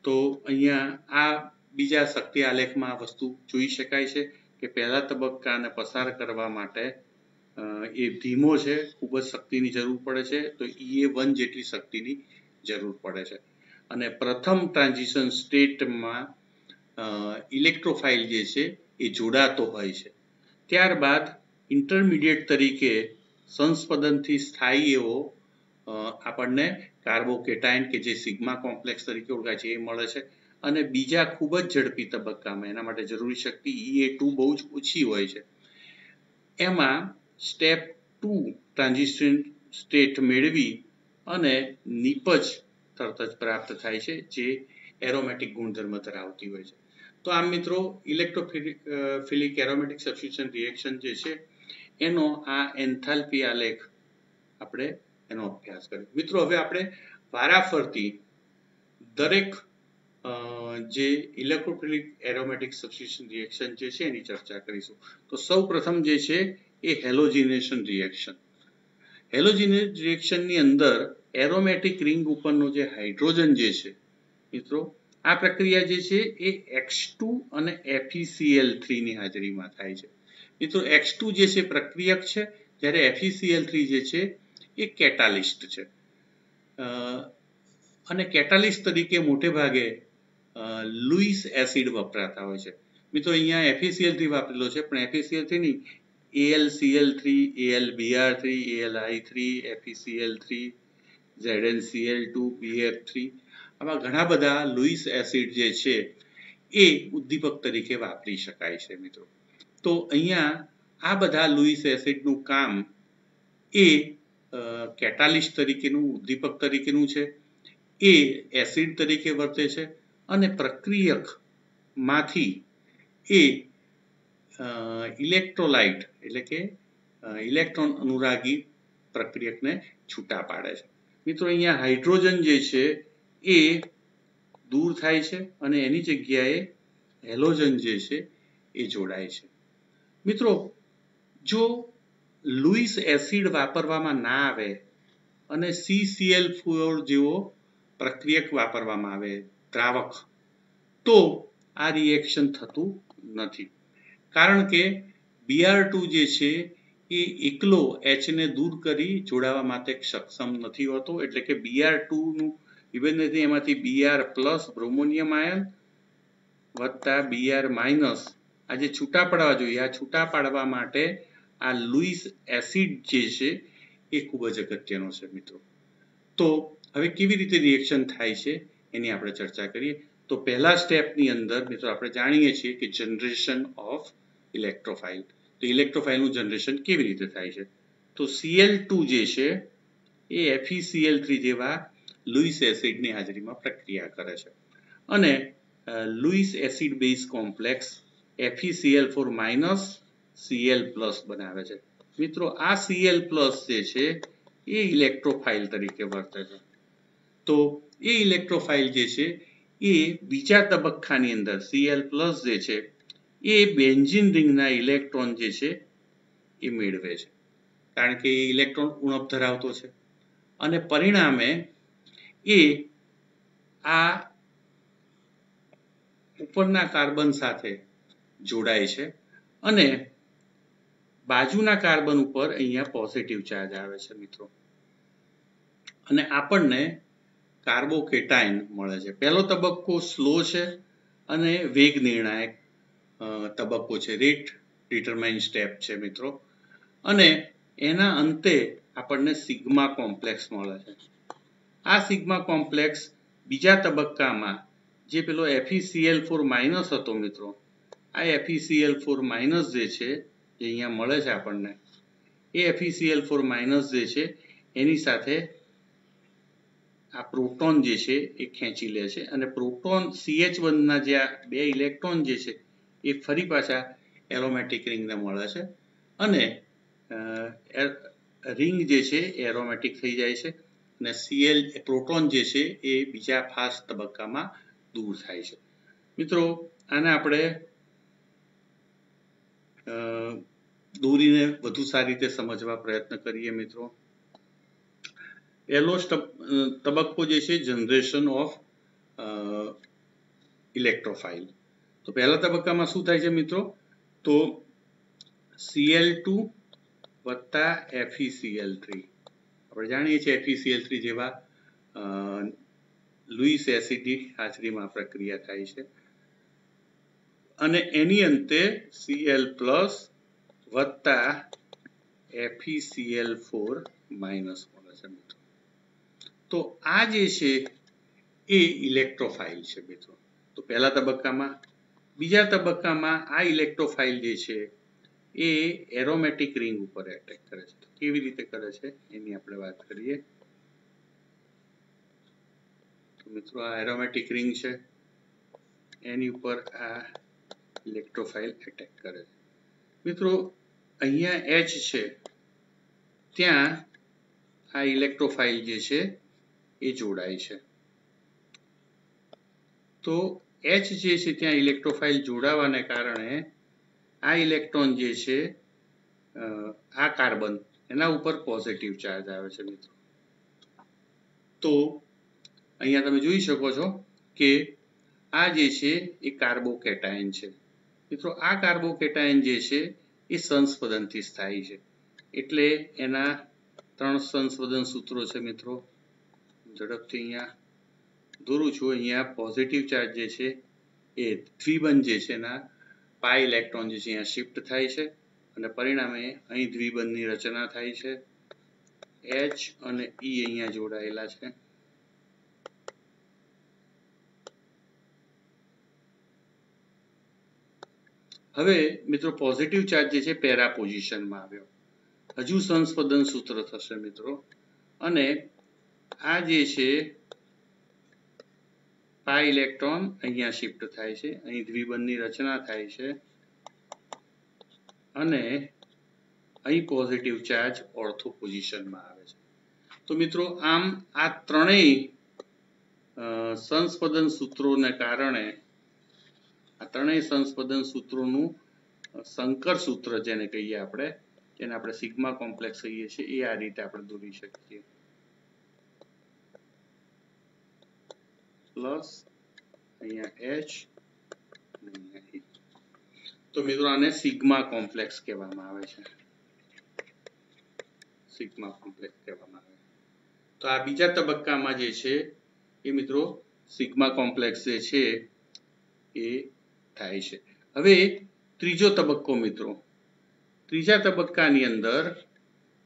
તો અહીંયા આ બીજા શક્તિ આલેખમાં આ વસ્તુ જોઈ શકાય છે કે પહેલા તબક્કાને પસાર કરવા માટે એ ધીમો છે, ખૂબ જ શક્તિની જરૂર પડે છે. તો EA1 જેટલી શક્તિની જરૂર પડે છે અને પ્રથમ ટ્રાન્ઝિશન સ્ટેટમાં ઇલેક્ટ્રોફાઇલ જે છે એ જોડાતો હોય છે. ત્યારબાદ ઇન્ટરમીડિયેટ તરીકે સંસ્પંદનથી સ્થાયી એવો આપણને કાર્બોકેટાયન કે જે સિગ્મા કોમ્પ્લેક્સ તરીકે ઓળખાય છે એ મળે છે અને બીજા ખૂબ જ ઝડપી તબક્કામાં એના માટે જરૂરી શક્તિ EA2 બહુ જ ઓછી હોય છે. એમાં સ્ટેપ 2 ટ્રાન્ઝિશન સ્ટેટ મેળવી અને નિપજ તરત જ પ્રાપ્ત થાય છે જે એરોમેટિક ગુણધર્મ ધરાવતી હોય છે. તો આમ મિત્રો ઇલેક્ટ્રોફિલિક એરોમેટિક સબસ્ટિટ્યુશન રિએક્શન જે છે એનો આ એન્થાલ્પી આલેખ આપણે એનો અભ્યાસ કર્યો. મિત્રો હવે આપણે વારાફરતી દરેક જે ઇલેક્ટ્રોફિલિક એરોમેટિક સબસ્ટિટ્યુશન રિએક્શન જે છે એની ચર્ચા કરીશું. તો સૌ પ્રથમ જે છે એ હેલોજિનેશન રિએક્શન. હેલોજિનેશન રિએક્શનની અંદર એરોમેટિક રિંગ ઉપરનો જે હાઇડ્રોજન જે છે મિત્રો, આ પ્રક્રિયા જે છે એ X2 અને FeCl3 ની હાજરીમાં થાય છે. મિત્રો X2 જે છે પ્રક્રિયક છે, જ્યારે FeCl3 જે છે એ કેટાલિસ્ટ છે. અને કેટાલિસ્ટ તરીકે મોટે ભાગે લુઈસ એસિડ વપરાતા હોય છે. મિત્રો અહીંયા FeCl3 વાપરેલો છે, પણ FeCl3 નહીં, AlCl3, AlBr3, AlI3, FeCl3, ZnCl2, BF3, આવા ઘણા બધા લુઈસ એસિડ જે છે એ ઉદ્દીપક તરીકે વાપરી શકાય છે મિત્રો. તો અહીંયા આ બધા લુઈસ એસિડનું કામ એ કેટાલિસ્ટ તરીકેનું, ઉદ્દીપક તરીકેનું છે, એ એસિડ તરીકે વર્તે છે અને પ્રક્રિયક માંથી એ ઇલેક્ટ્રોલાઇટ એટલે કે ઇલેક્ટ્રોન અનુરાગી પ્રક્રિયકને છૂટા પાડે છે. મિત્રો અહીંયા હાઇડ્રોજન જે છે એ દૂર થાય છે અને એની જગ્યાએ હેલોજન જે છે એ જોડાય છે. મિત્રો જો લુઈસ એસિડ વાપરવામાં ના આવે અને CCl4 જેવો પ્રક્રિયક વાપરવામાં આવે, દ્રાવક, તો આ રિએક્શન થતું નથી. કારણ કે Br2 જે છે એ એકલો H ને દૂર કરી જોડાવા માટે સક્ષમ નથી હોતો. એટલે કે Br2 નું વિભેદન એમાંથી Br+ બ્રોમોનિયમ આયન વત્તા Br- આ જે છૂટા પાડવા જોઈએ, આ છૂટા પાડવા માટે આ લુઈસ એસિડ જે છે એ ખૂબ જ અગત્યનો છે મિત્રો. તો હવે કેવી રીતે રિએક્શન થાય છે એની આપણે ચર્ચા કરીએ. તો પહેલા સ્ટેપની અંદર મિત્રો આપણે જાણીએ છીએ કે જનરેશન ઓફ ઇલેક્ટ્રોફાઇલ. તો ઇલેક્ટ્રોફાઇલનું જનરેશન કેવી રીતે થાય છે? તો Cl2 જે છે એ FeCl3 જેવા લુઈસ એસિડની હાજરીમાં પ્રક્રિયા કરે છે અને Louis acid base complex FeCl4- Cl+ બનાવે છે. મિત્રો આ Cl+ જે છે એ ઇલેક્ટ્રોફાઇલ તરીકે વર્તે છે. તો એ ઇલેક્ટ્રોફાઇલ જે છે એ બીજા તબક્કાની અંદર Cl+ જે છે એ બેન્ઝીન રિંગના ઇલેક્ટ્રોન જે છે એ મેળવે છે, કારણ કે એ ઇલેક્ટ્રોન ઉણપ ધરાવતો છે અને પરિણામે એ આ ઉપરના કાર્બન સાથે જોડાય છે અને બાજુના કાર્બન ઉપર અહીંયા પોઝિટિવ ચાર્જ આવે છે મિત્રો, અને આપણને કાર્બોકેટાયન મળે છે. પહેલો તબક્કો સ્લો છે અને વેગ નિર્ણાયક તબક્કો છે, રેટ ડિટરમાઇન સ્ટેપ છે મિત્રો, અને એના અંતે આપણને સિગ્મા કોમ્પ્લેક્સ મળે છે. આ સિગ્મા કોમ્પ્લેક્સ બીજા તબક્કામાં જે પેલો FeCl4- હતો મિત્રો, આ FeCl4- જે છે જે અહીંયા મળે છે આપણને, એ FeCl4- જે છે એની સાથે આ પ્રોટોન જે છે એ ખેંચી લે છે અને પ્રોટોન CH1 ના જે આ બે ઇલેક્ટ્રોન જે છે એ ફરી પાછા એરોમેટિક રિંગને મળે છે અને રિંગ જે છે એરોમેટિક થઈ જાય છે અને પ્રોટોન જે છે એ બીજા ફાસ્ટ તબક્કામાં દૂર થાય છે. મિત્રો આને આપણે દોરીને વધુ સારી રીતે સમજવા પ્રયત્ન કરીએ મિત્રો. પહેલો તબક્કો જે છે જનરેશન ઓફ ઇલેક્ટ્રોફાઇલ. તો પહેલા તબક્કામાં શું થાય છે મિત્રો? તો Cl2 વત્તા FeCl3, આપણે જાણીએ છીએ FeCl3 જેવા લુઈસ એસિડની હાજરીમાં પ્રક્રિયા થાય છે અને એની અંતે Cl+ વત્તા FeCl4- મળે છે મિત્રો. તો આ જે છે એ ઇલેક્ટ્રોફાઇલ છે મિત્રો. તો પહેલા તબક્કામાં. બીજા તબક્કામાં આ ઇલેક્ટ્રોફાઇલ જે છે એ એરોમેટિક રિંગ ઉપર એટેક કરે છે. કેવી રીતે કરે છે એની આપણે વાત કરીએ. તો મિત્રો આ એરોમેટિક રિંગ છે, એની ઉપર આ ઇલેક્ટ્રોફાઇલ એટેક કરે છે. મિત્રો અહીંયા H છે, ત્યાં આ ઇલેક્ટ્રોફાઇલ જે છે એ જોડાય છે. તો H જે છે ત્યાં ઇલેક્ટ્રોફાઇલ જોડાવાને કારણે આ ઇલેક્ટ્રોન જે છે આ કાર્બન એના ઉપર પોઝિટિવ ચાર્જ આવે છે મિત્રો. તો અહીંયા તમે જોઈ શકો છો કે આ જે છે એ કાર્બોકેટાયન છે મિત્રો. આ કાર્બોકેટાયન જે છે એ સંસ્પદનથી સ્થાયી છે, એટલે એના 3 સંસ્પદન સૂત્રો છે મિત્રો. ઝડપથી અહીંયા દોરું છું. અહીંયા પોઝિટિવ ચાર્જ જે છે એ દ્વિબંધ જે છે એના પાઈ ઇલેક્ટ્રોન જે છે અહીંયા શિફ્ટ થાય છે અને પરિણામે અહીં દ્વિબંધની રચના થાય છે. H અને E અહીંયા જોડાયેલા છે. હવે મિત્રો પોઝિટિવ ચાર્જ જે છે પેરા પોઝિશનમાં આવ્યો. હજુ સંસ્પદન સૂત્ર થશે મિત્રો, અને આ જે છે પાઈ ઇલેક્ટ્રોન અહીંયા શિફ્ટ થાય છે, અહીં દ્વિબંધની રચના થાય છે અને અહીં પોઝિટિવ ચાર્જ ઓર્થો પોઝિશનમાં આવે છે. તો મિત્રો આમ આ ત્રણેય સંસ્પદન સૂત્રોને કારણે આ ત્રણેય સંસ્પદન સૂત્રોનું સંકર સૂત્ર જેને કહીએ આપણે, જેને આપણે સિગ્મા કોમ્પ્લેક્સ કહીએ છીએ, એ આ રીતે આપણે દોરી શકીએ. પ્લસ અહીંયા H અને અહીંયા E. તો મિત્રો આને સિગ્મા કોમ્પ્લેક્સ કહેવામાં આવે છે. સિગ્મા કોમ્પ્લેક્સ કહેવામાં આવે. તો આ બીજા તબક્કામાં જે છે એ મિત્રો સિગ્મા કોમ્પ્લેક્સ જે છે એ થાય છે. હવે ત્રીજો તબક્કો મિત્રો, ત્રીજા તબક્કાની અંદર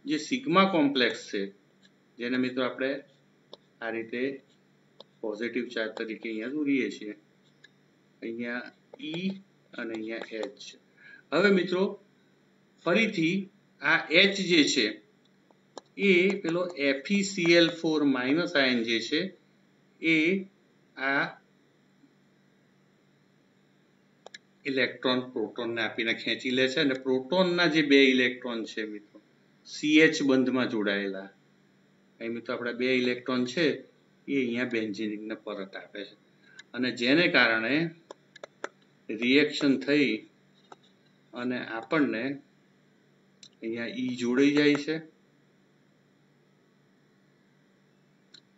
જે સિગ્મા કોમ્પ્લેક્સ છે, જેને મિત્રો આપણે આ રીતે પોઝિટિવ ચાર્જ તરીકે અહીંયા દોરીએ છીએ, અહીંયા E અને અહીંયા H છે. હવે મિત્રો ફરીથી આ H જે છે એ પેલો FeCl4 માઇનસ આયન જે છે એ આ ઇલેક્ટ્રોન પ્રોટોનને આપીને ખેંચી લે છે, અને પ્રોટોનના જે 2 ઇલેક્ટ્રોન છે મિત્રો CH બંધમાં જોડાયેલા, અહીં મિત્રો આપણા 2 ઇલેક્ટ્રોન છે એ અહીંયા બેન્ઝીનને પરત આપે છે, અને જેને કારણે રિએક્શન થઈ અને આપણને અહીંયા E જોડાઈ જાય છે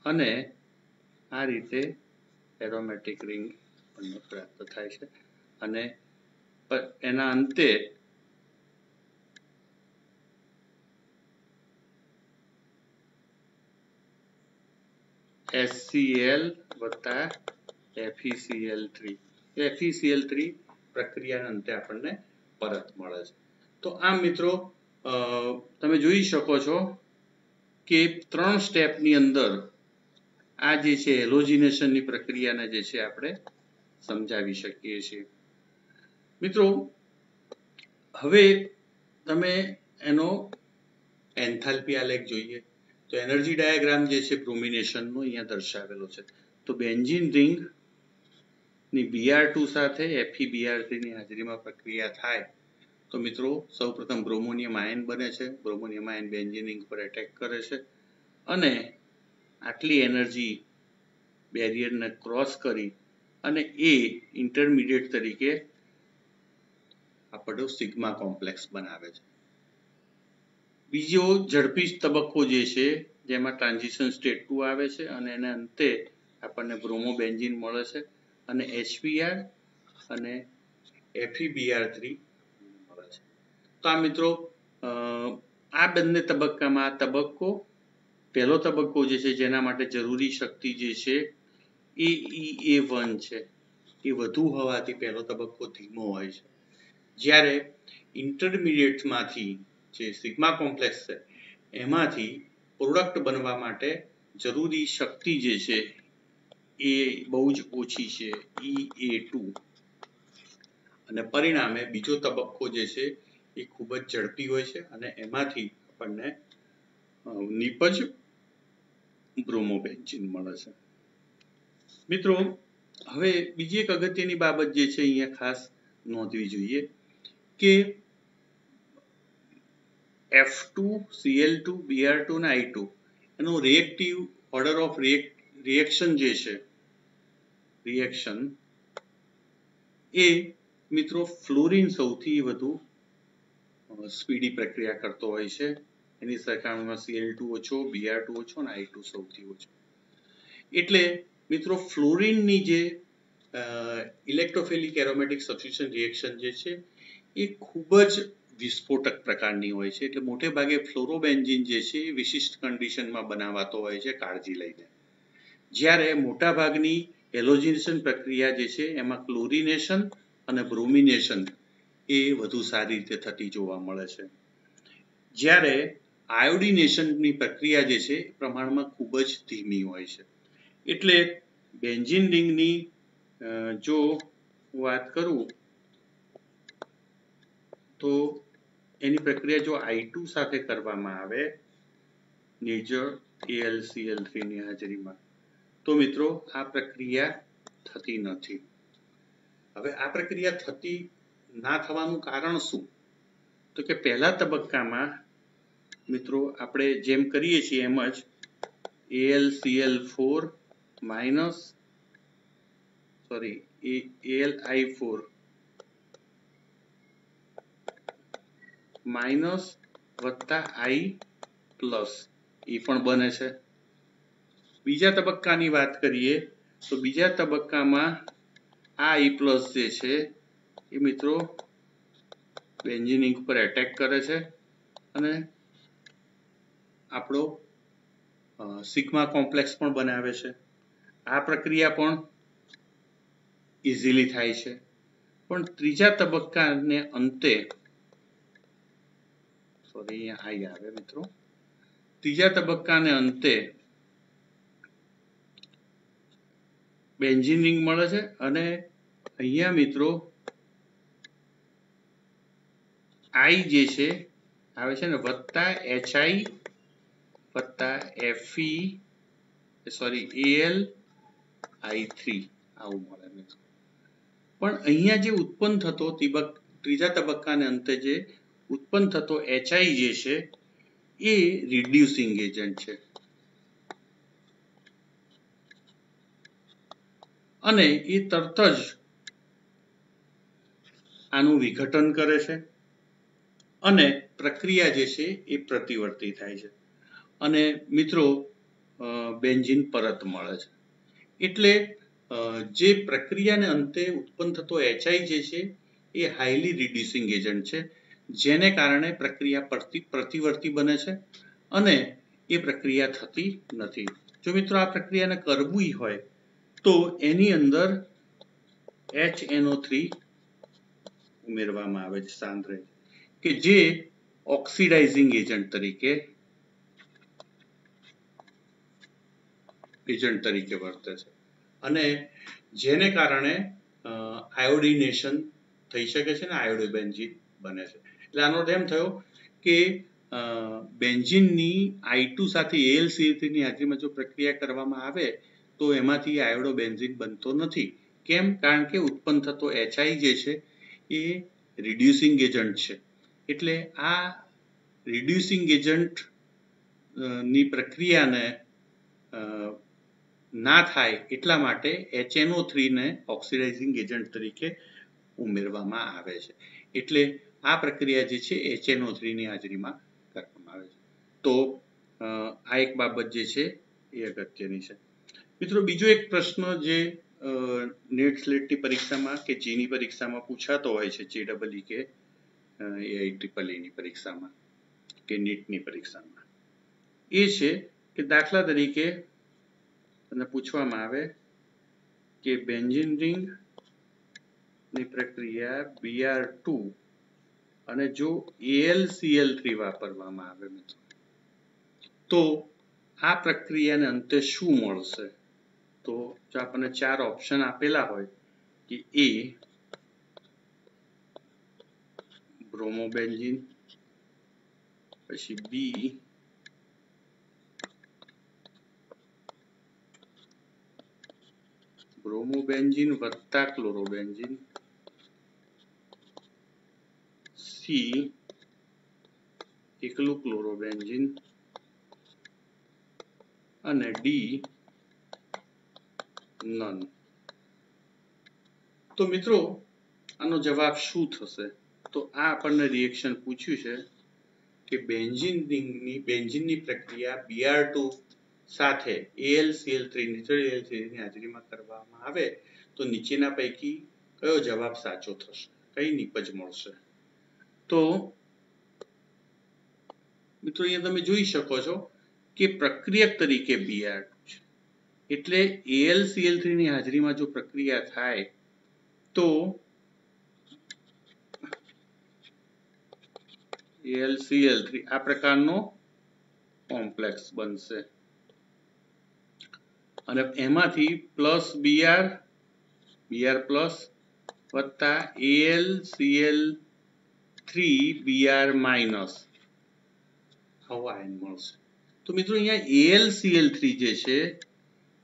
અને આ રીતે એરોમેટિક રિંગ પ્રાપ્ત થાય છે. અને એના અંતે HCl વત્તા FeCl3 પ્રક્રિયાના અંતે આપણને પરત મળે છે. તો આમ મિત્રો તમે જોઈ શકો છો કે 3 સ્ટેપની અંદર આ જે છે હેલોજિનેશનની પ્રક્રિયાને જે છે આપણે સમજાવી શકીએ છીએ. મિત્રો હવે તમે એનો એન્થાલ્પી આલેખ જોઈએ તો એનર્જી ડાયાગ્રામ જે છે બ્રોમિનેશનનો અહીંયા દર્શાવેલો છે. તો બેન્ઝીન રિંગ ની Br2 સાથે FeBr3 ની હાજરીમાં પ્રક્રિયા થાય તો મિત્રો સૌપ્રથમ બ્રોમોનિયમ આયન બને છે. બ્રોમોનિયમ આયન બેન્ઝીન રિંગ પર એટેક કરે છે અને આટલી એનર્જી બેરિયરને ક્રોસ કરી અને એ ઇન્ટરમીડિયેટ તરીકે આપણો સિગ્મા કોમ્પ્લેક્સ બનાવે છે. બીજો ઝડપી તબક્કો જે છે જેમાં ટ્રાન્ઝિશન સ્ટેટ 2 આવે છે અને એના અંતે આપણને બ્રોમો બેન્ઝીન મળે છે અને HBr અને FeBr3 મળે છે. તો આ મિત્રો આ બંને તબક્કામાં આ તબક્કો પહેલો તબક્કો જે છે જેના માટે જરૂરી શક્તિ જે છે એ EA1 છે, એ વધુ હોવાથી પહેલો તબક્કો ધીમો હોય છે. જ્યારે ઇન્ટરમીડિયેટમાંથી જે સિગ્મા કોમ્પ્લેક્સ છે એમાંથી પ્રોડક્ટ બનવા માટે જરૂરી શક્તિ જે છે એ બહુ જ ઓછી છે, EA2, અને પરિણામે બીજો તબક્કો જે છે એ ખૂબ જ ઝડપી હોય છે અને એમાંથી આપણને નિપજ બ્રોમોબેન્ઝીન મળે છે. મિત્રો હવે બીજી એક અગત્યની બાબત જે છે અહીંયા ખાસ નોંધવી જોઈએ કે F2, Cl2, Br2 અને I2 એનો રિએક્ટિવ ઓર્ડર ઓફ રિએક્શન જે છે, રિએક્શન એ મિત્રો ફ્લોરિન સૌથી વધુ સ્પીડી પ્રક્રિયા કરતો હોય છે. એની સરખામણીમાં Cl2 ઓછો, Br2 ઓછો અને I2 સૌથી ઓછો. એટલે મિત્રો ફ્લોરિનની જે ઇલેક્ટ્રોફિલિક એરોમેટિક સબસ્ટિટ્યુશન રિએક્શન જે છે એ ખૂબ જ વિસ્ફોટક પ્રકારની હોય છે. એટલે મોટે ભાગે ફ્લોરોબેન્ઝીન જે છે એ વિશિષ્ટ કન્ડિશનમાં બનાવાતો હોય છે કાળજી લઈને. જ્યારે મોટા ભાગની હેલોજનેશન પ્રક્રિયા જે છે એમાં ક્લોરિનેશન અને બ્રોમિનેશન એ વધુ સારી રીતે થતી જોવા મળે છે. જ્યારે આયોડિનેશનની પ્રક્રિયા જે છે એ પ્રમાણમાં ખૂબ જ ધીમી હોય છે. એટલે બેન્ઝીન રિંગની જો વાત કરું તો એની પ્રક્રિયા જો I2 સાથે કરવામાં આવે નિર્જળ AlCl3 ની હાજરીમાં તો મિત્રો આ પ્રક્રિયા થતી નથી. હવે આ પ્રક્રિયા થતી ના થવાનું કારણ શું? તો કે પહેલા તબક્કામાં મિત્રો આપણે જેમ કરીએ છીએ એમ જ AlCl4 માઇનસ AlI4 માઇનસ વત્તા I પ્લસ એ પણ બને છે. બીજા તબક્કાની વાત કરીએ તો બીજા તબક્કામાં આ I પ્લસ જે છે એ મિત્રો બેન્ઝીન રિંગ પર એટેક કરે છે અને આપણો સિગ્મા કોમ્પ્લેક્સ પણ બનાવે છે. આ પ્રક્રિયા પણ ઇઝીલી થાય છે. પણ ત્રીજા તબક્કાને અંતે અહીંયા I આવે મિત્રો. ત્રીજા તબક્કાને અંતે બેન્ઝીન રિંગ મળે છે અને અહીંયા મિત્રો I જે છે આવે છે ને વત્તા HI વત્તા AlI3 આવું મળે મિત્રો. પણ અહીંયા જે ઉત્પન્ન થતો ત્રીજા તબક્કાને અંતે જે ઉત્પન્ન થતો HI જે છે એ રિડ્યુસિંગ એજન્ટ છે અને એ તરત જ આનું વિઘટન કરે છે અને પ્રક્રિયા જે છે એ પ્રતિવર્તી થાય છે અને મિત્રો બેન્ઝીન પરત મળે છે. એટલે જે પ્રક્રિયાને અંતે ઉત્પન્ન થતો HI જે છે એ હાઈલી રિડ્યુસિંગ એજન્ટ છે જેને કારણે પ્રક્રિયા પ્રતિવર્તી બને છે અને એ પ્રક્રિયા થતી નથી. જો મિત્રો આ પ્રક્રિયાને કરવી હોય તો એની અંદર HNO3 ઉમેરવામાં આવે છે સાંદ્ર કે જે ઓક્સિડાઇઝિંગ એજન્ટ તરીકે વર્તે છે અને જેને કારણે આયોડિનેશન થઈ શકે છે ને આયોડોબેન્ઝીન બને છે. એટલે આનો અર્થ એમ થયો કે બેન્ઝીનની I2 સાથે AlCl3 ની હાજરીમાં જો પ્રક્રિયા કરવામાં આવે તો એમાંથી આયોડોબેન્ઝીન બનતો નથી. કેમ? કારણ કે ઉત્પન્ન થતો HI જે છે એ રિડ્યુસિંગ એજન્ટ છે. એટલે આ રિડ્યુસિંગ એજન્ટ ની પ્રક્રિયાને ના થાય એટલા માટે HNO3 ને ઓક્સિડાઇઝિંગ એજન્ટ તરીકે ઉમેરવામાં આવે છે. એટલે આ પ્રક્રિયા જે છે HNO3 ની હાજરીમાં કરવામાં આવે છે. તો આ એક બાબત જે છે એ અગત્યની છે. મિત્રો બીજો એક પ્રશ્ન જે નેટ સ્લેટની પરીક્ષામાં કે જીની પરીક્ષામાં પૂછાતો હોય છે JEE કે AIEEE ની પરીક્ષામાં કે નીટની પરીક્ષામાં એ છે કે દાખલા તરીકે તમને પૂછવામાં આવે કે બેન્ઝીન રિંગ ની પ્રક્રિયા Br2 અને જો AlCl3 વાપરવામાં આવે મિત્રો તો આ પ્રક્રિયાને અંતે શું મળશે? તો જો આપણને 4 ઓપ્શન આપેલા હોય કે A બ્રોમોબેન્ઝીન, પછી B બ્રોમોબેન્ઝીન વત્તા ક્લોરોબેન્ઝીન, C એકલું ક્લોરોબેન્ઝીન અને D નન. તો મિત્રો આનો જવાબ શું થશે? તો આ આપણને રિએક્શન પૂછ્યું છે કે બેન્ઝીનની પ્રક્રિયા Br2 સાથે AlCl3 નેચરલ AlCl3 ની હાજરીમાં કરવામાં આવે તો નીચેના પૈકી કયો જવાબ સાચો થશે, કઈ નિપજ મળશે? તો મિત્રો અહીંયા તમે જોઈ શકો છો કે પ્રક્રિયક તરીકે Br2 છે, એટલે AlCl3 ની હાજરીમાં જો પ્રક્રિયા થાય તો AlCl3 આ પ્રકારનો કોમ્પ્લેક્સ બનશે અને એમાંથી પ્લસ Br પ્લસ વત્તા AlCl3 Br માઇનસ આવો આયન મળશે. તો મિત્રો અહીંયા AlCl3 જે છે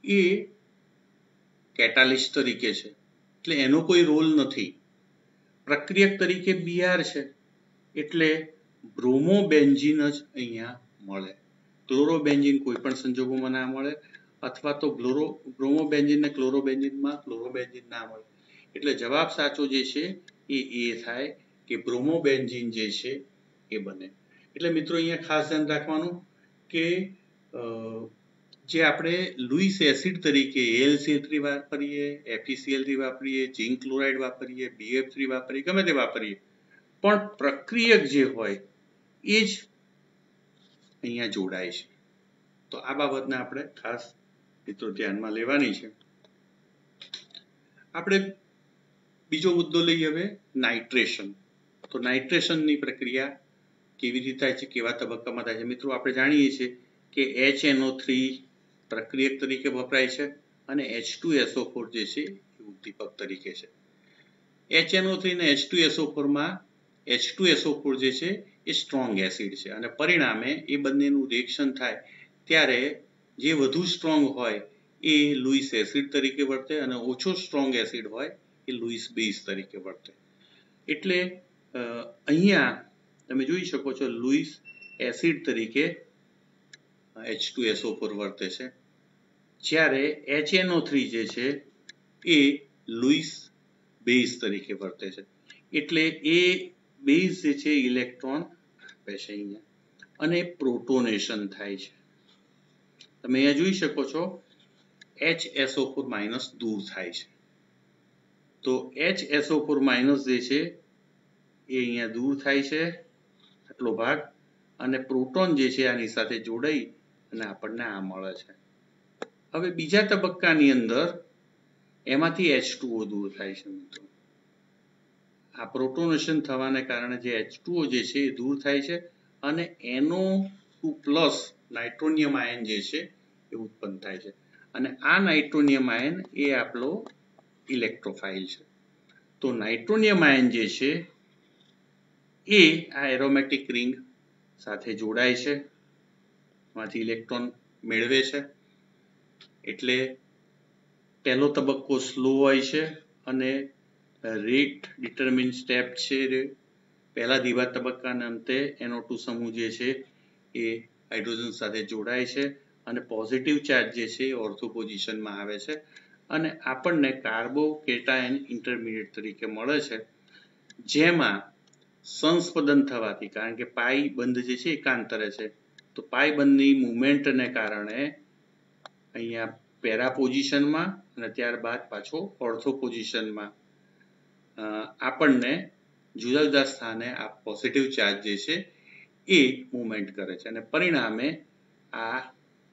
એ કેટાલિસ્ટ તરીકે છે, એટલે એનો કોઈ રોલ નથી. પ્રક્રિયક તરીકે Br છે એટલે બ્રોમોબેન્ઝીન જ અહીંયા મળે. ક્લોરોબેન્ઝીન કોઈ પણ સંજોગોમાં ના મળે, અથવા તો બ્રોમોબેન્ઝીન ને ક્લોરોબેન્ઝીનમાં ક્લોરોબેન્ઝીન ના મળે. એટલે જવાબ સાચો જે છે એ થાય કે બ્રોમોબેન્ઝીન જે છે એ બને. એટલે મિત્રો અહીંયા ખાસ ધ્યાન રાખવાનું કે જે આપણે લુઈસ એસિડ તરીકે AlCl3 વાપરીએ, FeCl3 વાપરીએ, ઝિંક ક્લોરાઇડ વાપરીએ, BF3 વાપરીએ, ગમે તે વાપરીએ, પણ પ્રક્રિયક જે હોય એ જ અહીંયા જોડાય છે. તો આ બાબતને આપણે ખાસ મિત્રો ધ્યાનમાં લેવાની છે. આપણે બીજો મુદ્દો લઈએ હવે, નાઇટ્રેશન. તો નાઇટ્રેશનની પ્રક્રિયા કેવી રીતે થાય છે, કેવા તબક્કામાં થાય છે? મિત્રો આપણે જાણીએ છીએ કે HNO3 પ્રક્રિયક તરીકે વપરાય છે અને H2SO4 જે છે એ ઉદ્દીપક તરીકે છે. HNO3 અને H2SO4 માં H2SO4 જે છે એ સ્ટ્રોંગ એસિડ છે અને પરિણામે એ બંનેનું રિએક્શન થાય ત્યારે જે વધુ સ્ટ્રોંગ હોય એ લુઈસ એસિડ તરીકે વર્તે અને ઓછો સ્ટ્રોંગ એસિડ હોય એ લુઈસ બેઝ તરીકે વર્તે. એટલે અહીંયા તમે જોઈ શકો છો લુઈસ એસિડ તરીકે H2SO4 વર્તે છે, જ્યારે HNO3 જે છે એ લુઈસ બેઝ તરીકે વર્તે છે. એટલે એ બેઝ જે છે ઇલેક્ટ્રોન આપે છે અહીંયા અને પ્રોટોનેશન થાય છે. તમે અહીંયા જોઈ શકો છો HSO4 માઇનસ દૂર થાય છે. તો HSO4 માઇનસ જે છે એ અહીંયા દૂર થાય છે આટલો ભાગ, અને પ્રોટોન જે છે આની સાથે જોડાઈ અને આપણને આ મળે છે. હવે બીજા તબક્કાની અંદર એમાંથી H2O દૂર થાય છે મિત્રો. આ પ્રોટોનેશન થવાને કારણે જે H2O જે છે એ દૂર થાય છે અને NO2+ નાઇટ્રોનિયમ આયન જે છે એ ઉત્પન્ન થાય છે અને આ નાઇટ્રોનિયમ આયન એ આપણો ઇલેક્ટ્રોફાઇલ છે. તો નાઇટ્રોનિયમ આયન જે છે એ આ એરોમેટિક રિંગ સાથે જોડાય છે, માંથી ઇલેક્ટ્રોન મેળવે છે. એટલે પહેલો તબક્કો સ્લો હોય છે અને રેટ ડિટરમિન સ્ટેપ છે પહેલા દ્વિઘાત તબક્કાના અંતે NO2 સમૂહ જે છે એ હાઇડ્રોજન સાથે જોડાય છે અને પોઝિટિવ ચાર્જ જે છે એ ઓર્થો પોઝિશનમાં આવે છે અને આપણને કાર્બોકેટાયન ઇન્ટરમીડિયેટ તરીકે મળે છે, જેમાં સંસ્પંદન થવાથી, કારણ કે પાઈ બંધ જે છે એકાંતરે છે, તો પાઈ બંધની મુવમેન્ટને કારણે અહીંયા પેરા પોઝિશનમાં અને ત્યારબાદ પાછો ઓર્થો પોઝિશનમાં આપણને જુદા જુદા સ્થાને આ પોઝિટિવ ચાર્જ જે છે એ મુવમેન્ટ કરે છે અને પરિણામે આ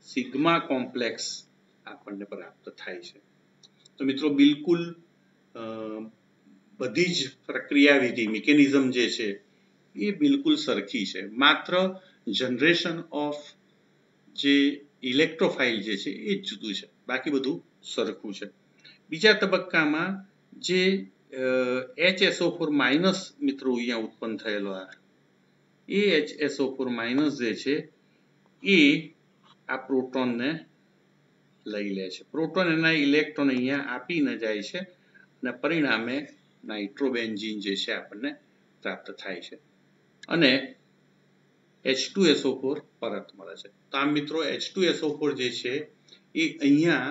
સિગ્મા કોમ્પ્લેક્સ આપણને પ્રાપ્ત થાય છે. તો મિત્રો બિલકુલ બધી જ પ્રક્રિયા વિધિ મિકેનિઝમ જે છે એ બિલકુલ સરખી છે, માત્ર જનરેશન ઓફ જે ઇલેક્ટ્રોફાઇલ જે છે એ જ જુદું છે, બાકી બધું સરખું છે. બીજા તબક્કામાં જે HSO4 માઇનસ મિત્રો અહીંયા ઉત્પન્ન થયેલો એ HSO4 માઇનસ જે છે એ આ પ્રોટોનને લઈ લે છે. પ્રોટોન એના ઇલેક્ટ્રોન અહીંયા આપીને જાય છે અને પરિણામે નાઇટ્રોબેન્ઝીન જે છે આપણને પ્રાપ્ત થાય છે અને H2SO4 પરત મળે છે. તો આમ મિત્રો H2SO4 જે છે એ અહીંયા